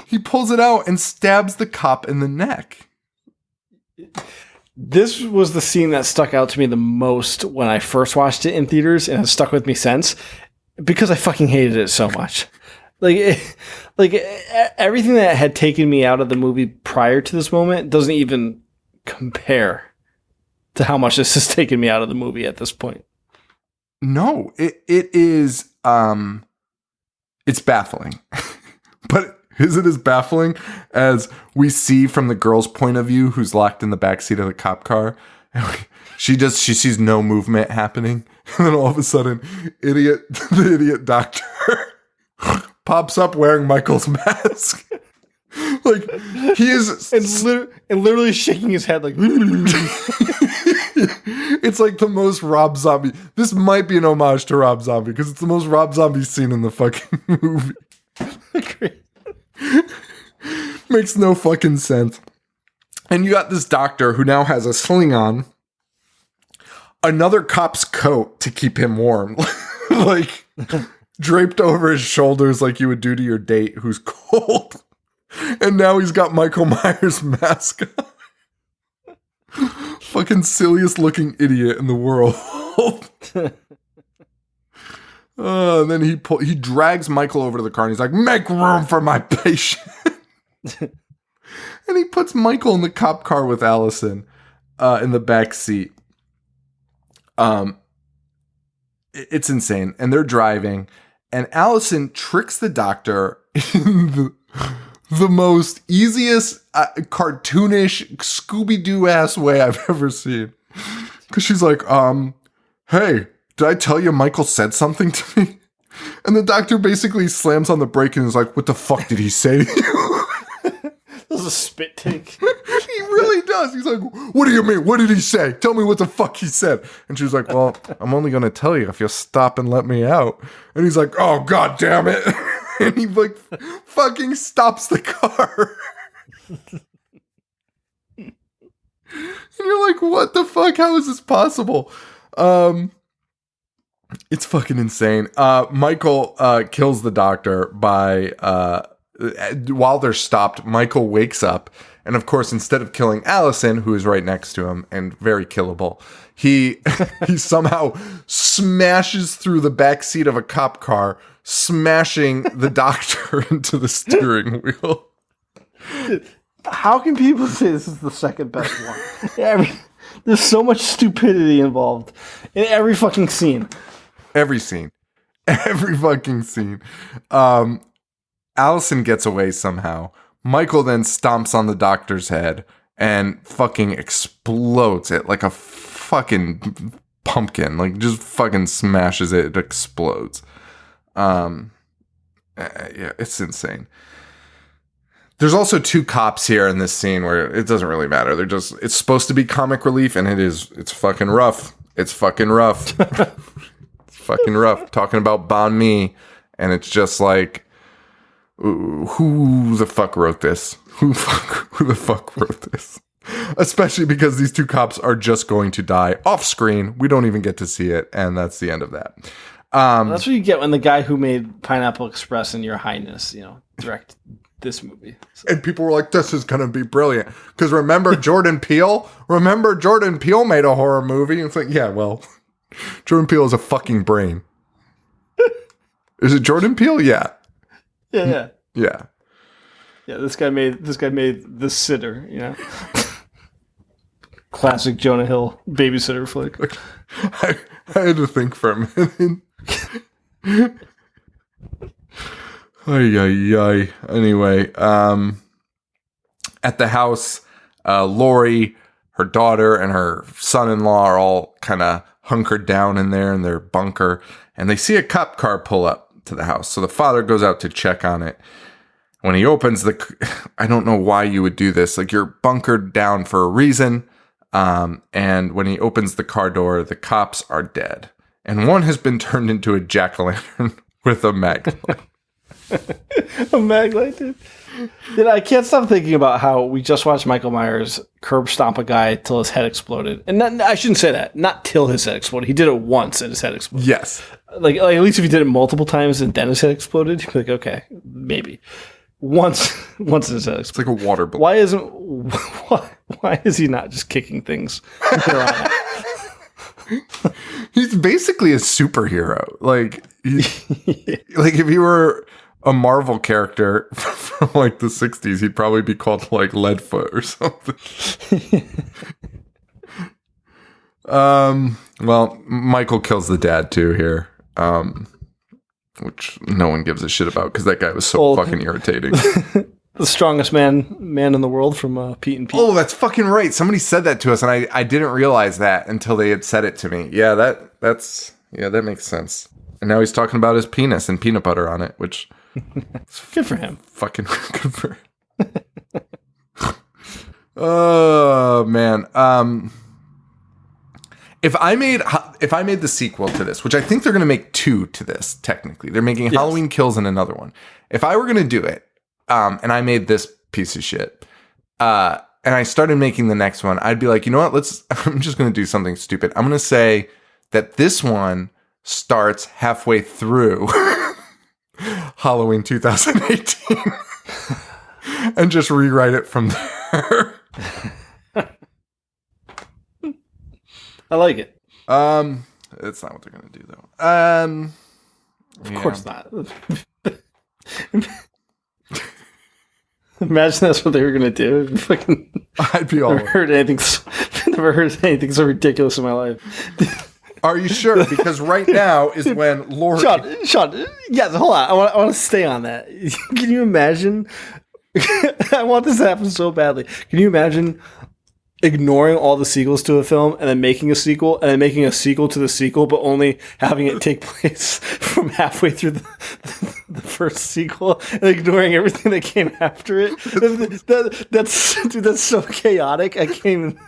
He pulls it out and stabs the cop in the neck. This was the scene that stuck out to me the most when I first watched it in theaters, and it's stuck with me since because I fucking hated it so much. Like everything that had taken me out of the movie prior to this moment doesn't even compare to how much this has taken me out of the movie at this point. No, it is it's baffling. But is it as baffling as we see from the girl's point of view who's locked in the backseat of the cop car? She sees no movement happening, and then all of a sudden the idiot doctor pops up wearing Michael's mask. Like, he is and literally shaking his head like it's like the most Rob Zombie. This might be an homage to Rob Zombie because it's the most Rob Zombie scene in the fucking movie. Makes no fucking sense. And you got this doctor who now has a sling on, another cop's coat to keep him warm, like draped over his shoulders like you would do to your date who's cold. And now he's got Michael Myers' mask on. Fucking silliest looking idiot in the world. And then he drags Michael over to the car and he's like, make room for my patient. And he puts Michael in the cop car with Allison in the back seat. It's insane. And they're driving. And Allison tricks the doctor in the most easiest cartoonish Scooby-Doo ass way I've ever seen. Because she's like, hey, did I tell you Michael said something to me? And the doctor basically slams on the brake and is like, what the fuck did he say to you? This is a spit take. He really does. He's like, what do you mean? What did he say? Tell me what the fuck he said. And she was like, well, I'm only going to tell you if you'll stop and let me out. And he's like, oh, God damn it. And he like fucking stops the car. And you're like, what the fuck? How is this possible? It's fucking insane. Michael kills the doctor by while they're stopped. Michael wakes up, and of course, instead of killing Allison, who is right next to him and very killable, he somehow smashes through the back seat of a cop car, smashing the doctor into the steering wheel. How can people say this is the second best one? There's so much stupidity involved in every fucking scene. Every scene. Every fucking scene. Allison gets away somehow. Michael then stomps on the doctor's head and fucking explodes it like a fucking pumpkin. Like, just fucking smashes it. It explodes. Yeah, it's insane. There's also two cops here in this scene where it doesn't really matter. It's supposed to be comic relief, and it's fucking rough. It's fucking rough. It's fucking rough. Talking about Banh Mi, and it's just like, who the fuck wrote this? Who the fuck wrote this? Especially because these two cops are just going to die off screen. We don't even get to see it, and that's the end of that. That's what you get when the guy who made Pineapple Express and Your Highness, direct this movie. So. And people were like, this is going to be brilliant. Because remember Jordan Peele? Remember Jordan Peele made a horror movie? It's like, yeah, well, Jordan Peele is a fucking brain. Is it Jordan Peele? Yeah. Yeah. Yeah. Yeah, this guy made The Sitter, Classic Jonah Hill babysitter flick. I had to think for a minute. Ay. Anyway, at the house, Lori, her daughter, and her son-in-law are all kind of hunkered down in there in their bunker, and they see a cop car pull up to the house. So the father goes out to check on it. When he opens I don't know why you would do this. Like, you're bunkered down for a reason. And when he opens the car door, the cops are dead. And one has been turned into a jack-o'-lantern with a mag light. A mag light, dude. I can't stop thinking about how we just watched Michael Myers curb stomp a guy till his head exploded. And I shouldn't say that. Not till his head exploded. He did it once and his head exploded. Yes. Like at least if he did it multiple times and then his head exploded, you'd be like, okay, maybe. Once his head exploded. It's like a water balloon. Why is he not just kicking things? He's basically a superhero. Like, like if he were a Marvel character from like the 60s, he'd probably be called like Leadfoot or something. Well, Michael kills the dad too here, which no one gives a shit about because that guy was so fucking irritating. The strongest man in the world from Pete and Pete. Oh, that's fucking right. Somebody said that to us, and I didn't realize that until they had said it to me. Yeah, that makes sense. And now he's talking about his penis and peanut butter on it, which good for him. Fucking good for him. Oh man. If I made the sequel to this, which I think they're going to make 2 to this, technically. They're making Halloween Kills and another one. If I were going to do it, and I made this piece of shit, and I started making the next one, I'd be like, you know what? I'm just going to do something stupid. I'm going to say that this one starts halfway through Halloween 2018 and just rewrite it from there. I like it. It's not what they're going to do though. Of course not. Imagine that's what they were going to do. Fucking, I'd be all never heard anything so ridiculous in my life. Are you sure? Because right now is when Lori... Sean, yes, hold on. I want to stay on that. Can you imagine? I want this to happen so badly. Can you imagine ignoring all the sequels to a film and then making a sequel and then making a sequel to the sequel, but only having it take place from halfway through the first sequel and ignoring everything that came after it. That's so chaotic. I can't even.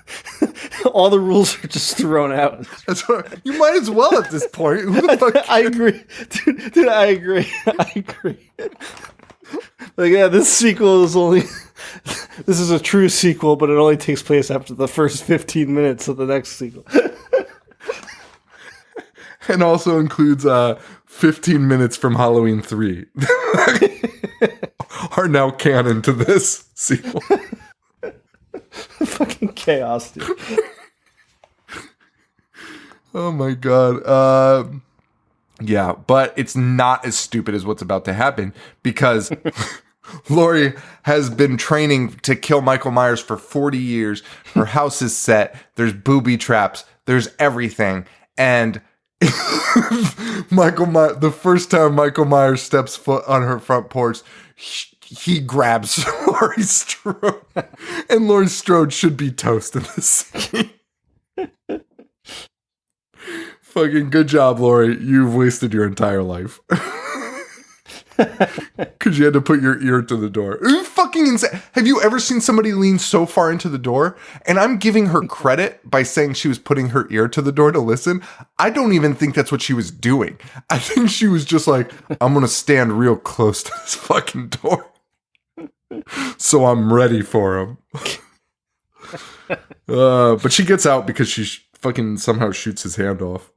All the rules are just thrown out. That's what, you might as well at this point. Who the fuck? I agree, dude. I agree. Like, yeah, this sequel is only. This is a true sequel, but it only takes place after the first 15 minutes of the next sequel. And also includes 15 minutes from Halloween 3 are now canon to this sequel. Fucking chaos, dude. Oh my god. Yeah, but it's not as stupid as what's about to happen because Laurie has been training to kill Michael Myers for 40 years. Her house is set. There's booby traps. There's everything. And the first time Michael Myers steps foot on her front porch, he grabs Laurie Strode. And Laurie Strode should be toast in this scene. Fucking good job, Laurie. You've wasted your entire life. Because you had to put your ear to the door. It's fucking insane. Have you ever seen somebody lean so far into the door? And I'm giving her credit by saying she was putting her ear to the door to listen. I don't even think that's what she was doing. I think she was just like, I'm going to stand real close to this fucking door. So I'm ready for him. But she gets out because she fucking somehow shoots his hand off.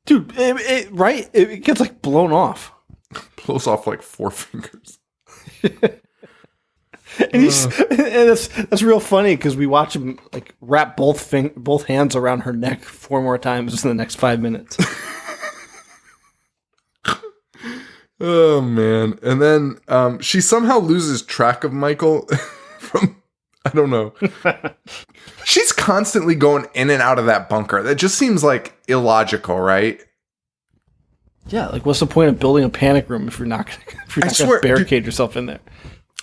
Dude, right? It gets like blown off. Blows off like 4 fingers. And that's real funny because we watch him like wrap both hands around her neck 4 more times in the next 5 minutes. Oh man. And then she somehow loses track of Michael from I don't know. She's constantly going in and out of that bunker. That just seems like illogical, right? Yeah, like what's the point of building a panic room if you're not going to barricade yourself in there?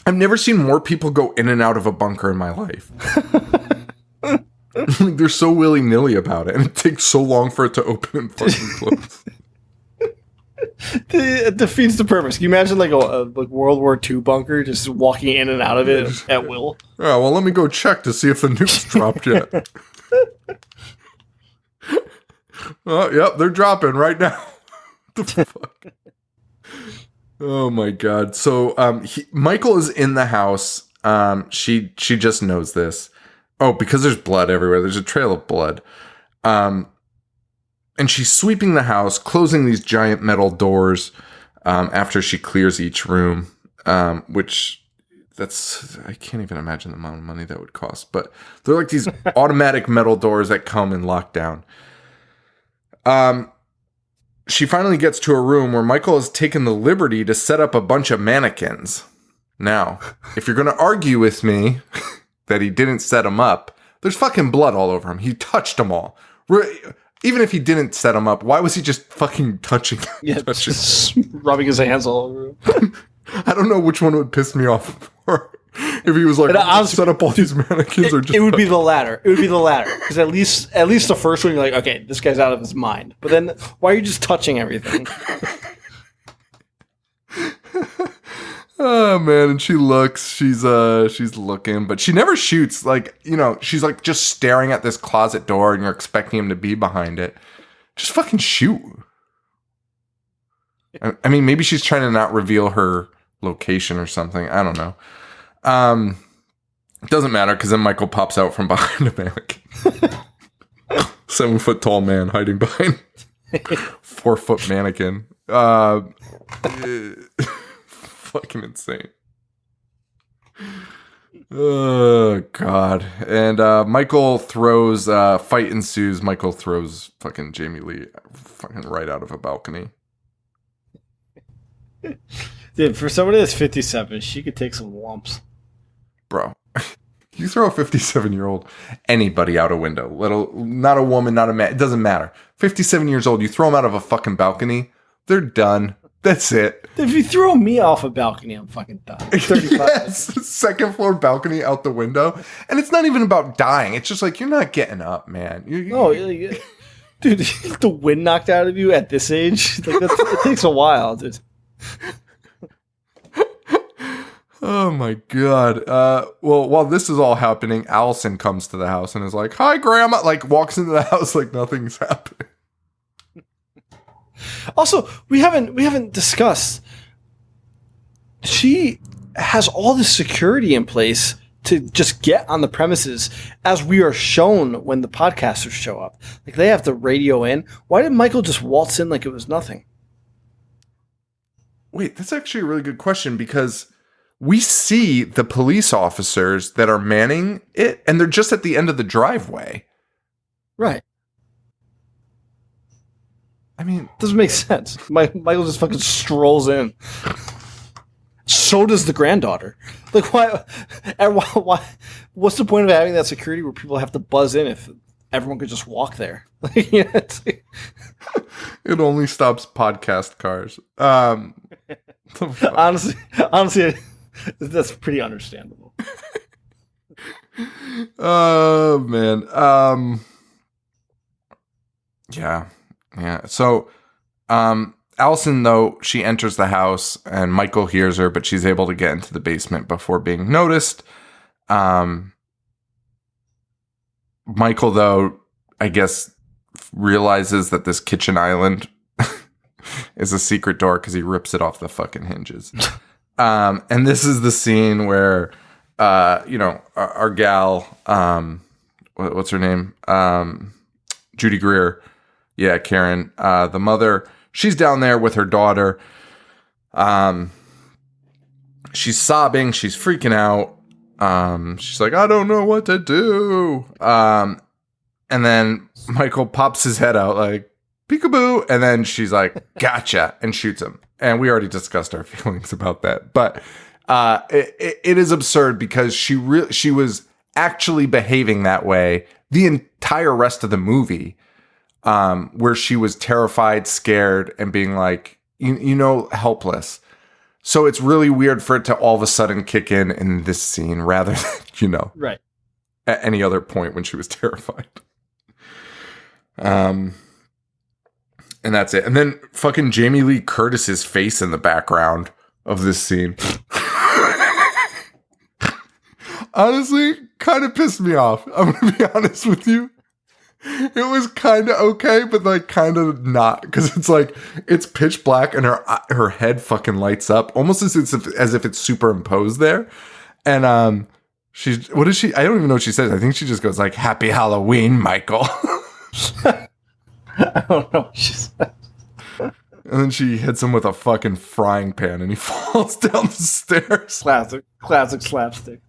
I've never seen more people go in and out of a bunker in my life. Like they're so willy-nilly about it, and it takes so long for it to open and fucking close. It defeats the purpose. Can you imagine like a World War II bunker just walking in and out of it at will? Oh, well, let me go check to see if the nuke's dropped yet. Oh, yep, they're dropping right now. What the fuck? Oh my god. So Michael is in the house. She just knows this. Oh, because there's blood everywhere. There's a trail of blood. And she's sweeping the house, closing these giant metal doors after she clears each room, which I can't even imagine the amount of money that would cost. But they're like these automatic metal doors that come and lock down. She finally gets to a room where Michael has taken the liberty to set up a bunch of mannequins. Now, if you're going to argue with me that he didn't set them up, there's fucking blood all over him. He touched them all. Even if he didn't set them up, why was he just fucking touching? Yeah, just rubbing his hands all over him. I don't know which one would piss me off more. If he was like, set up all these mannequins, or just it would be the latter. It would be the latter because at least the first one you're like, okay, this guy's out of his mind. But then why are you just touching everything? Oh man, and she looks. She's looking, but she never shoots. Like, you know, she's like just staring at this closet door, and you're expecting him to be behind it. Just fucking shoot. I mean, maybe she's trying to not reveal her location or something. I don't know. It doesn't matter because then Michael pops out from behind a mannequin. 7 foot tall man hiding behind 4 foot mannequin. Fucking insane. Oh god. And Michael throws fight ensues. Michael throws fucking Jamie Lee fucking right out of a balcony. Dude, for somebody that's 57, she could take some lumps. Bro, you throw a 57-year-old anybody out a window, not a woman, not a man, it doesn't matter. 57 years old, you throw them out of a fucking balcony, they're done. That's it. If you throw me off a balcony, I'm fucking done. 35. Yes, second floor balcony out the window. And it's not even about dying. It's just like, you're not getting up, man. Dude, the wind knocked out of you at this age, like it takes a while, dude. Oh my God. Well, while this is all happening, Allison comes to the house and is like, "Hi, Grandma," like walks into the house like nothing's happening. Also, we haven't discussed. She has all this security in place to just get on the premises, as we are shown when the podcasters show up. Like, they have to radio in. Why did Michael just waltz in like it was nothing? Wait, that's actually a really good question, because we see the police officers that are manning it, and they're just at the end of the driveway. Right. I mean, doesn't make sense. Michael just fucking strolls in. So does the granddaughter. Like, why? And why? What's the point of having that security where people have to buzz in if everyone could just walk there? It only stops podcast cars. Honestly, that's pretty understandable. Oh man. Yeah. So, Allison, though, she enters the house and Michael hears her, but she's able to get into the basement before being noticed. Michael, though, I guess, realizes that this kitchen island is a secret door because he rips it off the fucking hinges. And this is the scene where, our gal, what's her name? Judy Greer. Yeah, Karen, the mother, she's down there with her daughter. She's sobbing. She's freaking out. She's like, "I don't know what to do." And then Michael pops his head out like, "Peekaboo." And then she's like, "Gotcha," and shoots him. And we already discussed our feelings about that. But it is absurd because she was actually behaving that way the entire rest of the movie. Where she was terrified, scared, and being like, helpless. So it's really weird for it to all of a sudden kick in this scene rather than, right, at any other point when she was terrified. And that's it. And then fucking Jamie Lee Curtis's face in the background of this scene. Honestly, kind of pissed me off. I'm going to be honest with you. It was kind of okay, but like kind of not, because it's like it's pitch black and her head fucking lights up almost as if it's superimposed there. And what is she? I don't even know what she says. I think she just goes like, "Happy Halloween, Michael." I don't know what she said. And then she hits him with a fucking frying pan and he falls down the stairs. Classic slapstick.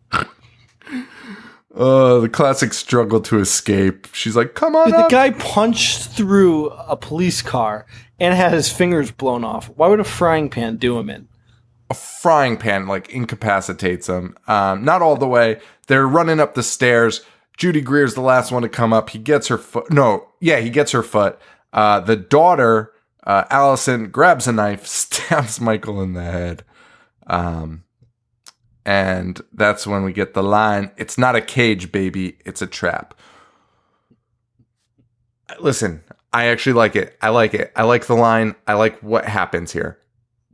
The classic struggle to escape. She's like, "Come on up." The guy punched through a police car and had his fingers blown off. Why would a frying pan do him in? A frying pan, like, incapacitates him. Not all the way. They're running up the stairs. Judy Greer's the last one to come up. He gets her foot. He gets her foot. The daughter, Allison, grabs a knife, stabs Michael in the head. And that's when we get the line, "It's not a cage, baby. It's a trap." Listen, I actually like it. I like it. I like the line. I like what happens here.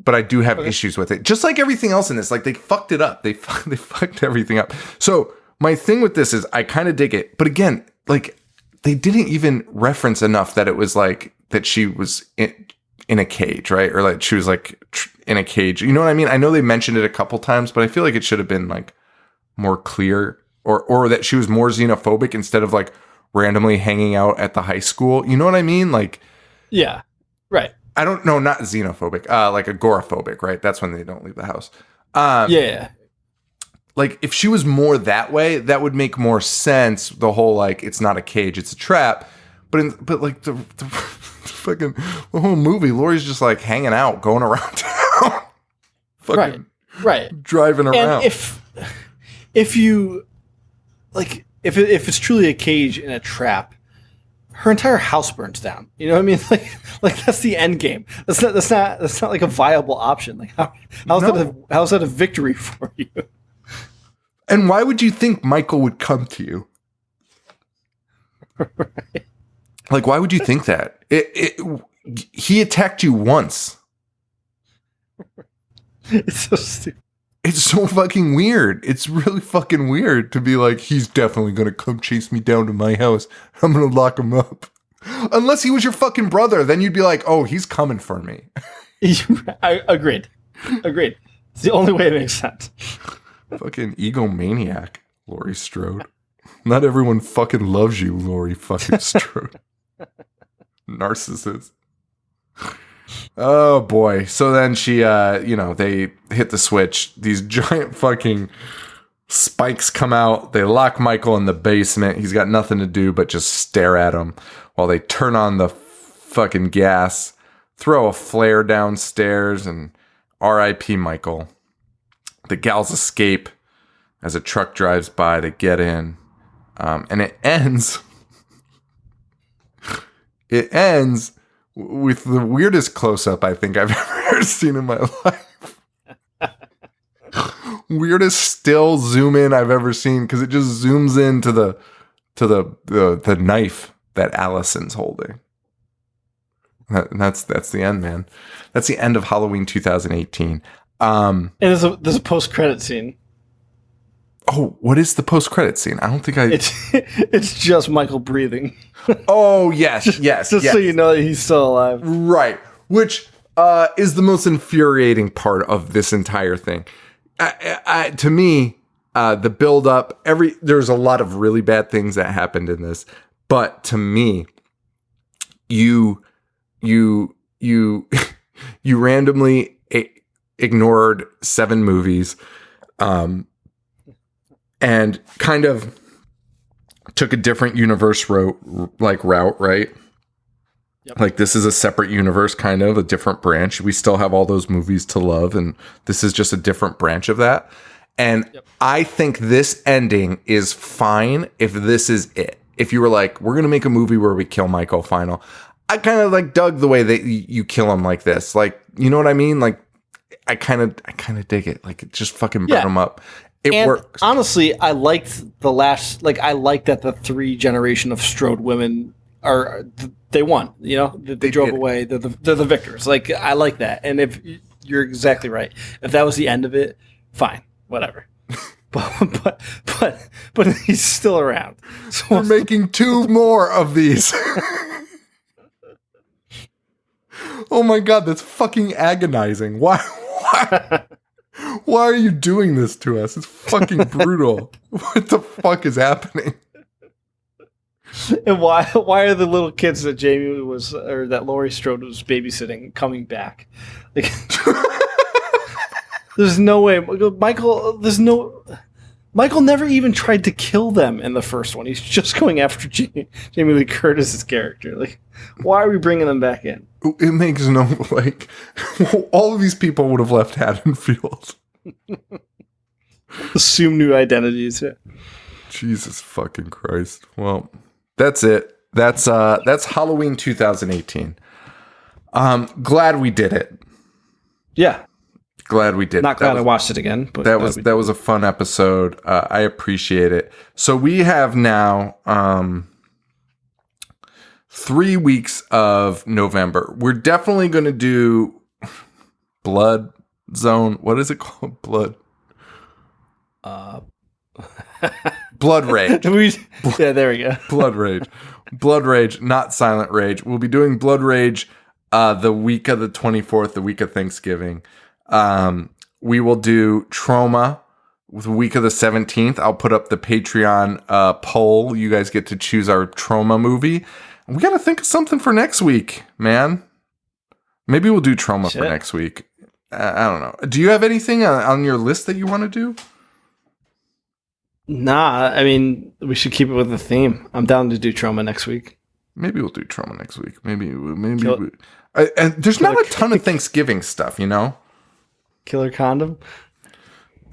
But I do have issues with it. Just like everything else in this. Like, they fucked it up. They fucked everything up. So my thing with this is I kind of dig it. But again, like, they didn't even reference enough that it was like that she was in a cage, right? Or like she was like in a cage. You know what I mean? I know they mentioned it a couple times, but I feel like it should have been like more clear, or that she was more xenophobic instead of like randomly hanging out at the high school. You know what I mean? Like, yeah, right. I don't know, not xenophobic, like agoraphobic, right? That's when they don't leave the house. Yeah. Like, if she was more that way, that would make more sense. The whole, like, it's not a cage, it's a trap. But like the fucking the whole movie, Laurie's just like hanging out, going around town, fucking right, driving around. And if you like, if it's truly a cage and a trap, her entire house burns down. You know what I mean? Like that's the end game. That's not like a viable option. Like how's that a victory for you? And why would you think Michael would come to you? Right. Like, why would you think that? He attacked you once. It's so stupid. It's so fucking weird. It's really fucking weird to be like, he's definitely going to come chase me down to my house. I'm going to lock him up. Unless he was your fucking brother, then you'd be like, oh, he's coming for me. I agreed. It's the only way it makes sense. Fucking egomaniac, Laurie Strode. Not everyone fucking loves you, Laurie fucking Strode. Narcissist. Oh boy. So then she, they hit the switch. These giant fucking spikes come out. They lock Michael in the basement. He's got nothing to do but just stare at him while they turn on the fucking gas, throw a flare downstairs, and R.I.P. Michael. The gals escape as a truck drives by. They get in. And it ends. It ends with the weirdest close-up I think I've ever seen in my life. Weirdest still zoom in I've ever seen, because it just zooms into the knife that Allison's holding. That's the end, man. That's the end of Halloween 2018. And there's a post-credit scene. Oh, what is the post-credit scene? I don't think It's just Michael breathing. Oh, yes. Just so you know that he's still alive. Right. Which is the most infuriating part of this entire thing. To me, the build-up, there's a lot of really bad things that happened in this. But to me, you randomly ignored 7 movies, and kind of took a different universe route, right? Yep. Like, this is a separate universe, kind of a different branch. We still have all those movies to love, and this is just a different branch of that. And yep. I think this ending is fine if this is it. If you were like, we're going to make a movie where we kill Michael final. I kind of like dug the way that you kill him like this. Like, you know what I mean? Like, I kind of dig it. Like, just fucking burn him up. It works. Honestly, I liked I liked that the 3 generation of Strode women they won, you know, they drove away. They're the victors. Like, I like that. And if you're exactly right, if that was the end of it, fine, whatever. but he's still around. So we're making 2 more of these. Oh my God, that's fucking agonizing. Why are you doing this to us? It's fucking brutal. What the fuck is happening? And why are the little kids that that Laurie Strode was babysitting coming back? Like, there's no way. Michael never even tried to kill them in the first one. He's just going after Jamie Lee Curtis's character. Like, why are we bringing them back in? It makes no, like, all of these people would have left Haddonfield. Assume new identities. Yeah. Jesus fucking Christ. Well, that's it. That's Halloween 2018. Glad we did it. Yeah. Glad we did. Not glad I watched it again, but that was a fun episode. I appreciate it. So we have now 3 weeks of November. We're definitely going to do Blood Zone. What is it called? Blood Rage. Yeah, there we go. Blood Rage, not Silent Rage. We'll be doing Blood Rage the week of the 24th, the week of Thanksgiving. We will do Trauma the week of the 17th. I'll put up the Patreon poll. You guys get to choose our Trauma movie. We got to think of something for next week, man. Maybe we'll do Trauma for next week. I don't know. Do you have anything on your list that you want to do? Nah, I mean, we should keep it with the theme. I'm down to do Trauma next week. Maybe we'll do Trauma next week. Maybe. And there's not a ton of Thanksgiving stuff, you know? Killer Condom?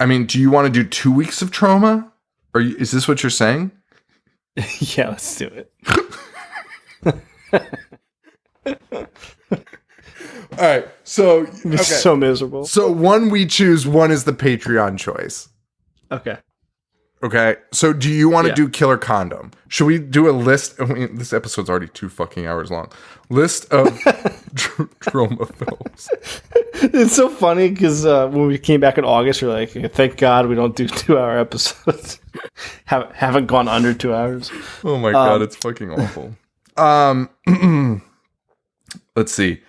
I mean, do you want to do 2 weeks of Trauma? Is this what you're saying? Yeah, let's do it. All right, so It's so miserable. So one we choose, one is the Patreon choice. Okay. Okay, so do you want to Yeah. do Killer Condom? Should we do a list? I mean, this episode's already 2 fucking hours long. List of trauma films. It's so funny because when we came back in August, we're like, thank God we don't do 2-hour episodes. Haven't gone under 2 hours. Oh my God, it's fucking awful. Let's see.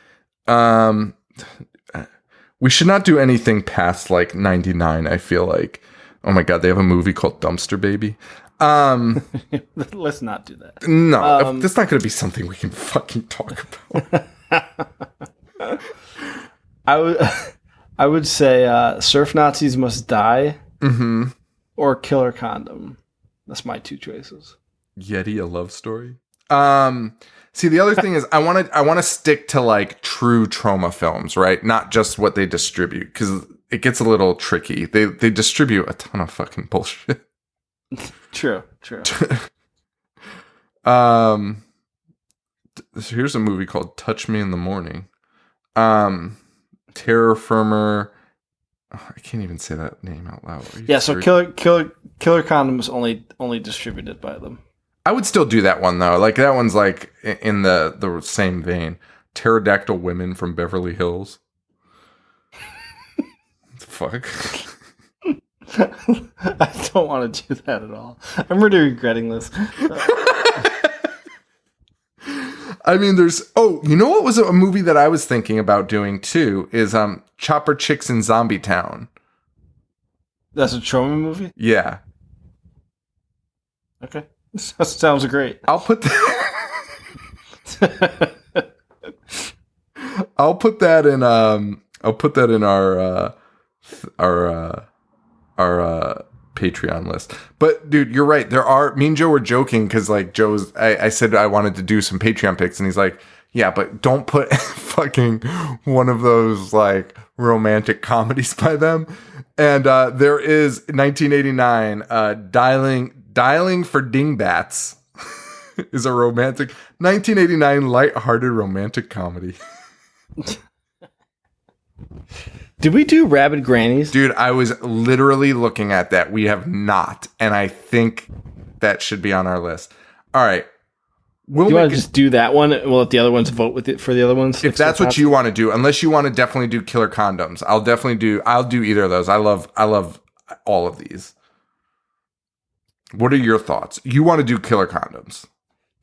We should not do anything past like 99, I feel like. Oh my God, they have a movie called Dumpster Baby. Let's not do that. No, that's not going to be something we can fucking talk about. I would say Surf Nazis Must Die or Killer Condom. That's my 2 choices. Yeti, a love story. See, the other thing is I want to stick to like true trauma films, right? Not just what they distribute, because it gets a little tricky. They distribute a ton of fucking bullshit. True. Here's a movie called Touch Me in the Morning. Terror Firmer. Oh, I can't even say that name out loud. Yeah, so Killer Condom is only distributed by them. I would still do that one though. Like that one's like in the same vein. Pterodactyl Women from Beverly Hills. Fuck. I don't want to do that at all. I'm really regretting this. I mean, you know what was a movie that I was thinking about doing too is Chopper Chicks in Zombie Town. That's a trauma movie? Yeah. Okay. That sounds great. I'll put that in our Patreon list. But dude, you're right. Me and Joe were joking because like I said I wanted to do some Patreon picks and he's like, yeah, but don't put fucking one of those like romantic comedies by them. And there is 1989 Dialing for Dingbats is a romantic 1989 lighthearted romantic comedy. Did we do Rabid Grannies? Dude, I was literally looking at that. We have not, and I think that should be on our list. All right. Do you want to just do that one? We'll let the other ones vote with it for the other ones. If that's what you want to do, unless you want to definitely do Killer Condoms, I'll do either of those. I love all of these. What are your thoughts? You want to do Killer Condoms?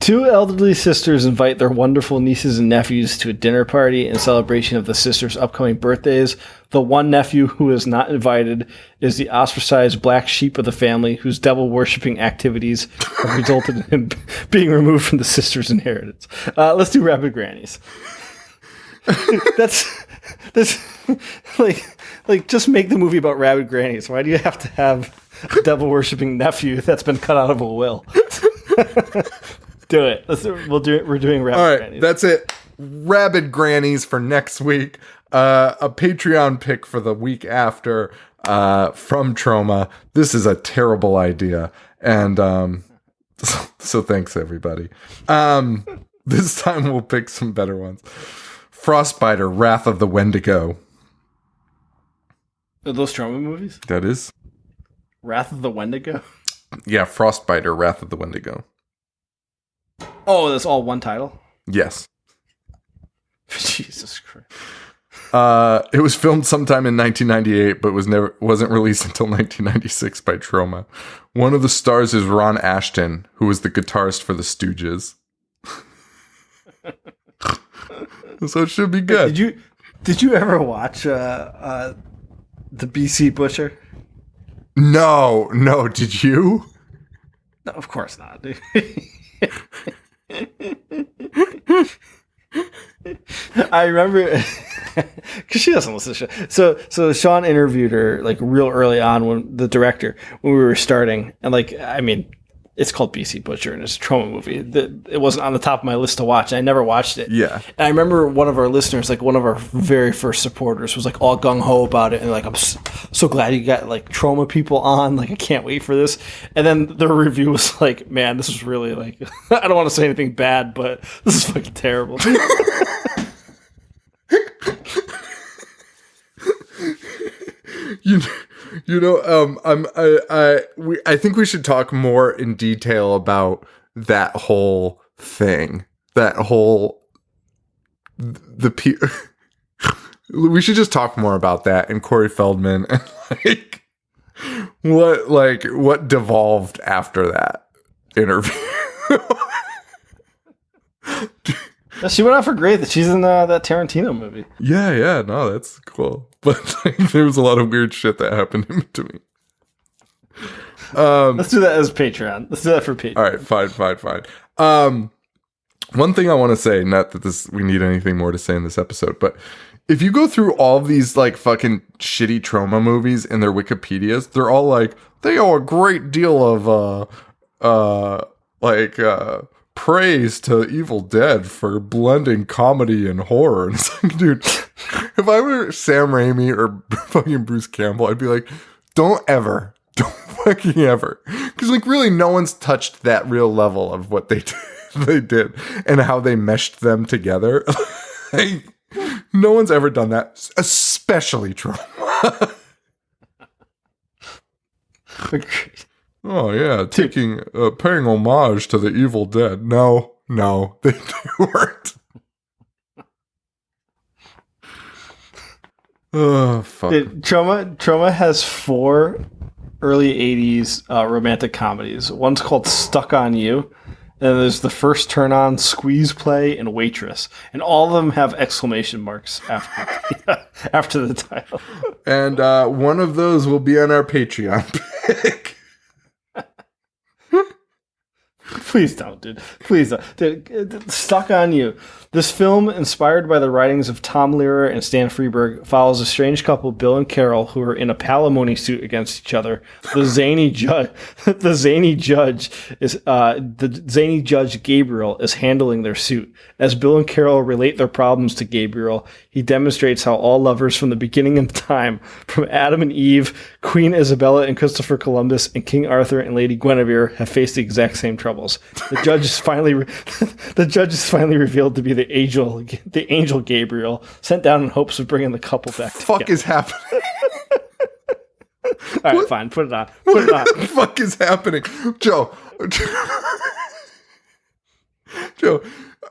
2 elderly sisters invite their wonderful nieces and nephews to a dinner party in celebration of the sisters' upcoming birthdays. The one nephew who is not invited is the ostracized black sheep of the family, whose devil-worshipping activities have resulted in him being removed from the sisters' inheritance. Let's do Rabid Grannies. That's like just make the movie about rabid grannies. Why do you have to have a devil-worshipping nephew that's been cut out of a will? Do it. We're doing Rabid Grannies. That's it. Rabid Grannies for next week. A Patreon pick for the week after from Trauma. This is a terrible idea. And so thanks, everybody. This time we'll pick some better ones. Frostbiter, Wrath of the Wendigo. Are those Trauma movies? That is. Wrath of the Wendigo? Yeah, Frostbiter, Wrath of the Wendigo. Oh, that's all one title? Yes. Jesus Christ. It was filmed sometime in 1998, but wasn't released until 1996 by Troma. One of the stars is Ron Ashton, who was the guitarist for the Stooges. So it should be good. Did you ever watch the BC Butcher? No. Did you? No, of course not. I remember because she doesn't listen to the show. So Sean interviewed her like real early on when the director when we were starting, and like I mean, It's called BC Butcher, and it's a trauma movie. It wasn't on the top of my list to watch. I never watched it. Yeah. And I remember one of our listeners, like one of our very first supporters, was like all gung ho about it, and like, I'm so glad you got like trauma people on. Like, I can't wait for this. And then the review was like, man, this is really like, I don't want to say anything bad, but this is fucking terrible. I think we should talk more in detail about that whole thing. We should just talk more about that and Corey Feldman and what devolved after that interview. She went out for great that she's in that Tarantino movie. Yeah, no, that's cool. But there was a lot of weird shit that happened to me. Let's do that as Patreon. Let's do that for Patreon. All right, fine. One thing I want to say, not that we need anything more to say in this episode, but if you go through all these like fucking shitty trauma movies in their Wikipedias, they're all like, they owe a great deal of praise to Evil Dead for blending comedy and horror. And it's like, dude, if I were Sam Raimi or fucking Bruce Campbell, I'd be like, don't fucking ever. Because like really no one's touched that real level of what they did and how they meshed them together. Like, no one's ever done that, especially trauma. Oh yeah, paying homage to the Evil Dead. No, they weren't. Oh fuck. Trauma has 4 early 80s romantic comedies. One's called Stuck on You, and there's The First Turn On, Squeeze Play, and Waitress. And all of them have exclamation marks after the title. And one of those will be on our Patreon pick. Please don't, dude. Please don't. Dude, Stuck on You. This film, inspired by the writings of Tom Lehrer and Stan Freberg, follows a strange couple, Bill and Carol, who are in a palimony suit against each other. The zany judge Gabriel is handling their suit. As Bill and Carol relate their problems to Gabriel, he demonstrates how all lovers from the beginning of time, from Adam and Eve, Queen Isabella and Christopher Columbus, and King Arthur and Lady Guinevere, have faced the exact same troubles. The judge is finally revealed to be the angel Gabriel, sent down in hopes of bringing the couple back together. Fuck is happening? All right, fine. Put it on. What the fuck is happening? Joe.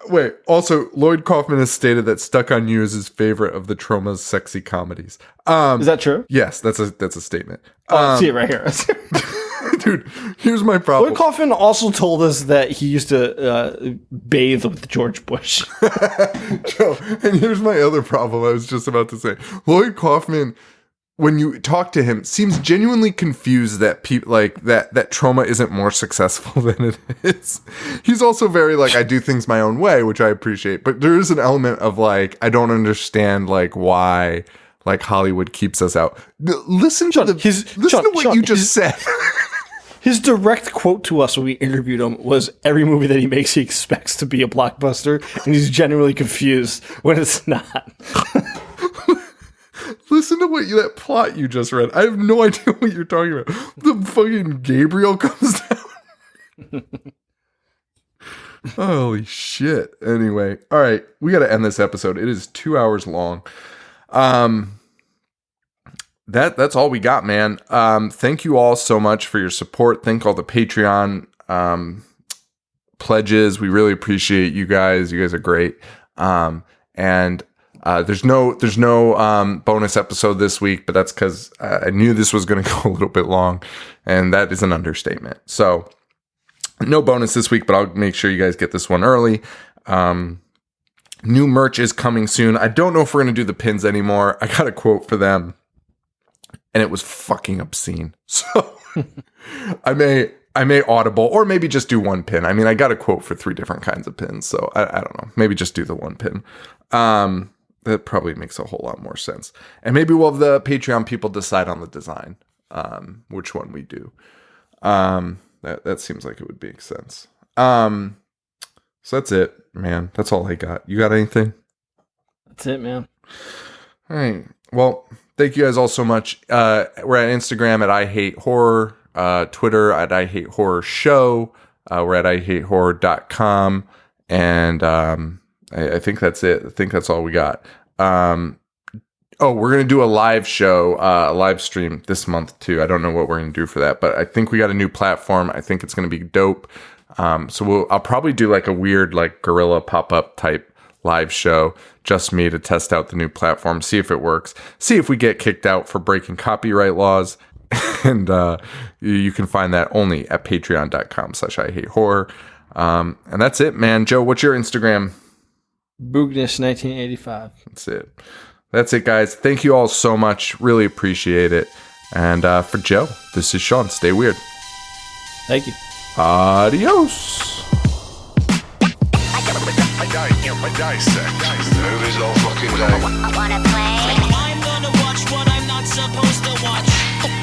Wait, also, Lloyd Kaufman has stated that Stuck on You is his favorite of the Trauma's sexy comedies. Is that true? Yes, that's a statement. I see it right here. Dude, here's my problem. Lloyd Kaufman also told us that he used to bathe with George Bush. Joe, and here's my other problem I was just about to say. Lloyd Kaufman, when you talk to him, seems genuinely confused that people like that trauma isn't more successful than it is. He's also very like, I do things my own way, which I appreciate, but there is an element of like, I don't understand like why like Hollywood keeps us out. Listen to what you just said. His direct quote to us when we interviewed him was, every movie that he makes, he expects to be a blockbuster, and he's genuinely confused when it's not. Listen to that plot you just read. I have no idea what you're talking about. The fucking Gabriel comes down. Holy shit. Anyway, all right, we got to end this episode. It is 2 hours long. That's all we got, man. Thank you all so much for your support. Thank all the Patreon pledges. We really appreciate you guys. You guys are great. And there's no bonus episode this week, but that's because I knew this was going to go a little bit long, and that is an understatement. So no bonus this week, but I'll make sure you guys get this one early. New merch is coming soon. I don't know if we're going to do the pins anymore. I got a quote for them, and it was fucking obscene. So I may audible or maybe just do one pin. I mean, I got a quote for 3 different kinds of pins, so I don't know. Maybe just do the one pin. That probably makes a whole lot more sense. And maybe we'll have the Patreon people decide on the design, which one we do. That'd That seems like it would make sense. So that's it, man. That's all I got. You got anything? That's it, man. All right. Well, thank you guys all so much. We're at Instagram at I Hate Horror, Twitter at I Hate Horror Show. We're at IHateHorror.com. And I think that's it. I think that's all we got. We're going to do a live show, a live stream this month too. I don't know what we're going to do for that, but I think we got a new platform. I think it's going to be dope. I'll probably do like a weird, like guerrilla pop-up type live show, just me to test out the new platform, see if it works, see if we get kicked out for breaking copyright laws. And you can find that only at patreon.com/IHateHorror. And that's it, man. Joe, what's your Instagram? Boognish1985. That's it, guys. Thank you all so much. Really appreciate it. And for Joe, this is Sean. Stay weird. Thank you. Adios. I dissect movies all fucking day. I'm gonna watch what I'm not supposed to watch.